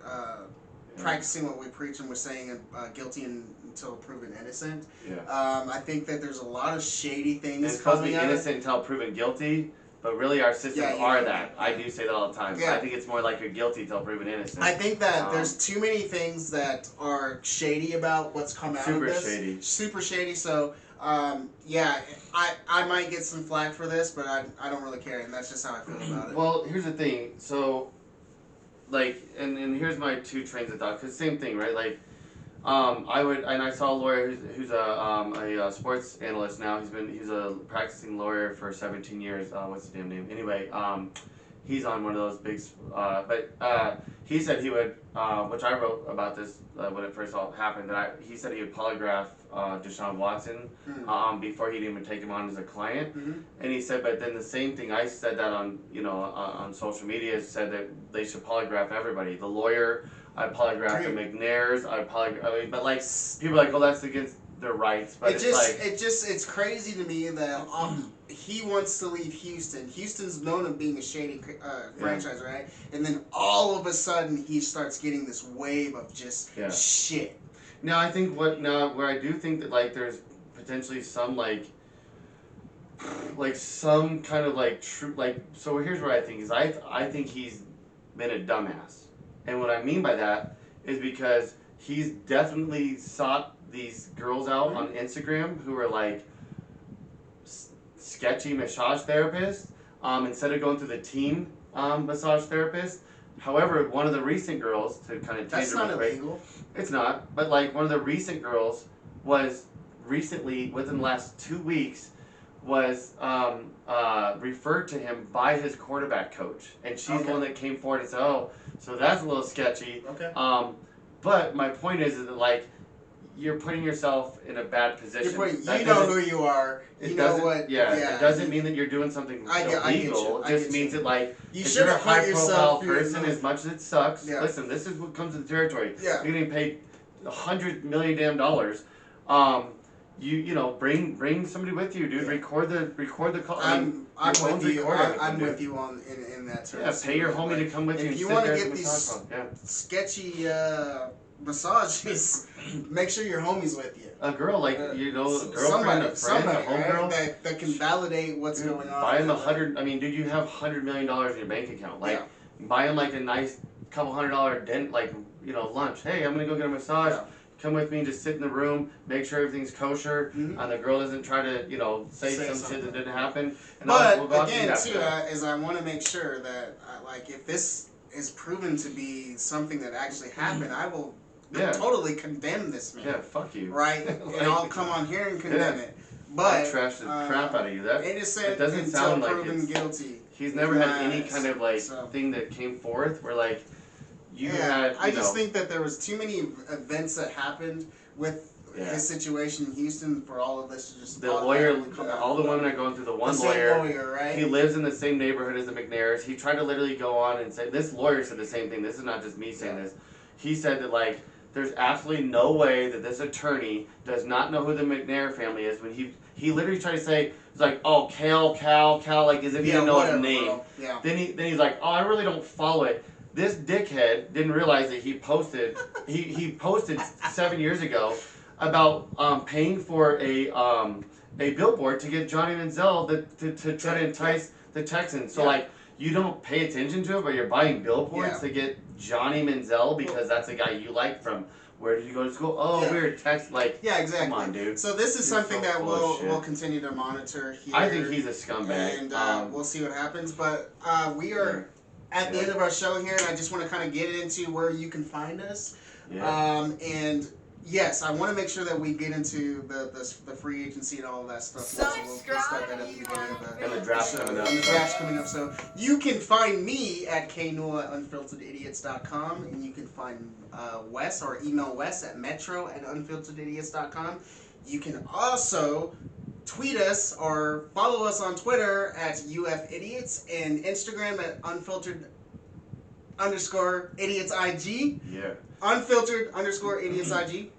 practicing what we preach and we're saying guilty until proven innocent. Yeah. I think that there's a lot of shady And things it's supposed to coming be out. innocent until proven guilty, but really our systems are that. I do say that all the time. Yeah. I think it's more like you're guilty until proven innocent. I think that there's too many things that are shady about what's come out of this. Super shady. So, yeah, I might get some flack for this, but I don't really care, and that's just how I feel about it. Well, here's the thing. So, like, and here's my two trains of thought. Cause same thing, right? Like, I saw a lawyer who's a sports analyst now. He's a practicing lawyer for 17 years. What's his damn name? Anyway, he's on one of those big, but he said he would, which I wrote about this when it first all happened. He said he would polygraph Deshaun Watson before he'd even take him on as a client. And he said, but then the same thing I said that on social media said that they should polygraph everybody. The lawyer, I polygraphed the McNairs. But like people are like, oh, that's against their rights. But it's crazy to me that he wants to leave Houston. Houston's known of being a shady franchise, right? And then all of a sudden he starts getting this wave of just shit. Now I think where I do think that like there's potentially some like some kind of like true so here's what I think is I think he's been a dumbass. And what I mean by that is because he's definitely sought these girls out on Instagram who are like sketchy massage therapists instead of going through the team massage therapist. However, one of the recent girls, to kind of that's not illegal. It's not, but like one of the recent girls was recently, within the last 2 weeks, was referred to him by his quarterback coach, and she's the one that came forward and said, "Oh, so that's a little sketchy." Okay. But my point is that like you're putting yourself in a bad position. You know who you are. You know what? Yeah, it doesn't mean that you're doing something illegal. It just means that like if you're a high-profile person, as much as it sucks. Yeah. Listen, this is what comes to the territory. Yeah. You're getting paid $100 million. You know, bring somebody with you, dude. Record the call. I'm with you. I'm with you on in that term. Yeah, pay your homie to come with you. If you want to get these sketchy massages, make sure your homie's with you. A girl, like a girlfriend, a friend, a homegirl that can validate what's going on. Buy him dude, you have $100 million in your bank account. Like, buy him like a nice couple $100 lunch. Hey, I'm gonna go get a massage. Yeah. Come with me, just sit in the room, make sure everything's kosher, and the girl doesn't try to, say some shit that didn't happen. And but again, too, is I want to make sure that, if this is proven to be something that actually happened, I will totally condemn this man. Yeah, fuck you. Right? And I'll come on here and condemn it. But I'll trash the crap out of you. It doesn't sound like proven guilty. He's never had any kind of thing that came forth where like. I just think that there was too many events that happened with his situation in Houston for all of this to just. The lawyer, all the women are going through the one lawyer. Right? He lives in the same neighborhood as the McNairs. He tried to literally go on and say, this lawyer said the same thing. This is not just me saying this. He said that like, there's absolutely no way that this attorney does not know who the McNair family is when he literally tried to say, it's like, oh, Cal, like as if he didn't know his name. Yeah. Then he's like, oh, I really don't follow it. This dickhead didn't realize that he posted 7 years ago about paying for a billboard to get Johnny Manziel to try to entice the Texans. So like you don't pay attention to it, but you're buying billboards to get Johnny Manziel because that's a guy you like from. Where did you go to school? Oh, weird. Text exactly. Come on, dude. So this is something that we'll continue to monitor here. I think he's a scumbag, and we'll see what happens. But we are at the end of our show here, and I just want to kind of get into where you can find us. Yeah. And Yes, I want to make sure that we get into the free agency and all of that stuff. So we'll start that at the beginning of and the draft coming up. And the draft's coming up. So you can find me at knoa@unfilteredidiots.com, and you can find Wes or email Wes at metro@unfilteredidiots.com. You can also tweet us or follow us on Twitter at UFidiots and Instagram at unfiltered_idiotsig. Yeah. Unfiltered_idiotsig.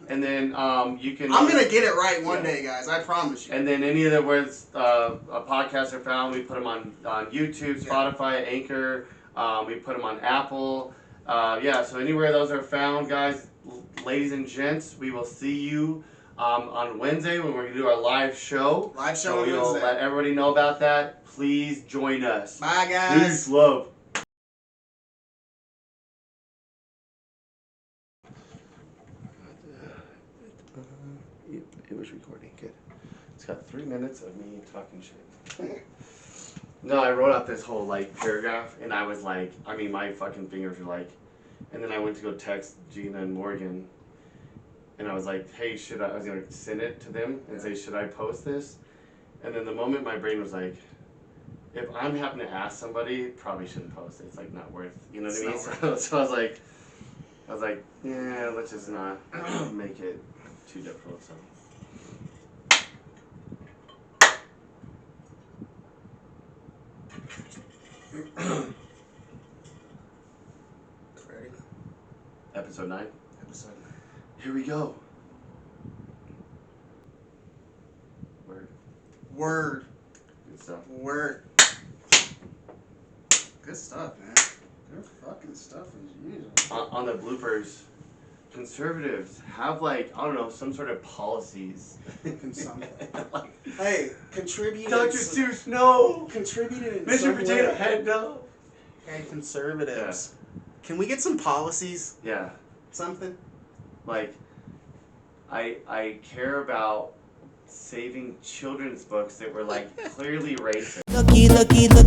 And then you can. I'm gonna get it right one day, guys. I promise you. And then any of the words a podcasts are found, we put them on YouTube, Spotify, Anchor. We put them on Apple. So anywhere those are found, guys, ladies and gents, we will see you on Wednesday when we're gonna do our live show. So we'll Wednesday. let everybody know about that. Please join us. Bye, guys. Peace, love. It was recording. Good. It's got 3 minutes of me talking shit. No, I wrote out this whole paragraph, and I was like, my fucking fingers were like, and then I went to go text Gina and Morgan, and I was like, hey, I was gonna send it to them and say, should I post this? And then the moment my brain was like, if I'm having to ask somebody, probably shouldn't post it. It's not worth, you know what I mean? So I was like, yeah, let's just not make it too difficult. So. Ready? Episode 9. Episode 9. Here we go. Word. Good stuff. Word. Good stuff, man. Good fucking stuff as usual. On the bloopers, conservatives have some sort of policies. Hey, contributed. Dr. Seuss, no. Contributed in Mr. some Potato way. Head, no. Hey, conservatives. Yeah. Can we get some policies? Yeah. Something? I care about saving children's books that were clearly racist. Look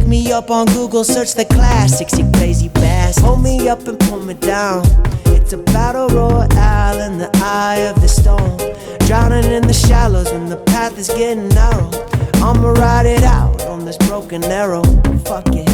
me up on Google, search the classics, you crazy bass. Hold me up and pull me down. It's a battle royale in the eye of the storm. Drowning in the shallows when the path is getting narrow. I'ma ride it out on this broken arrow. Fuck it.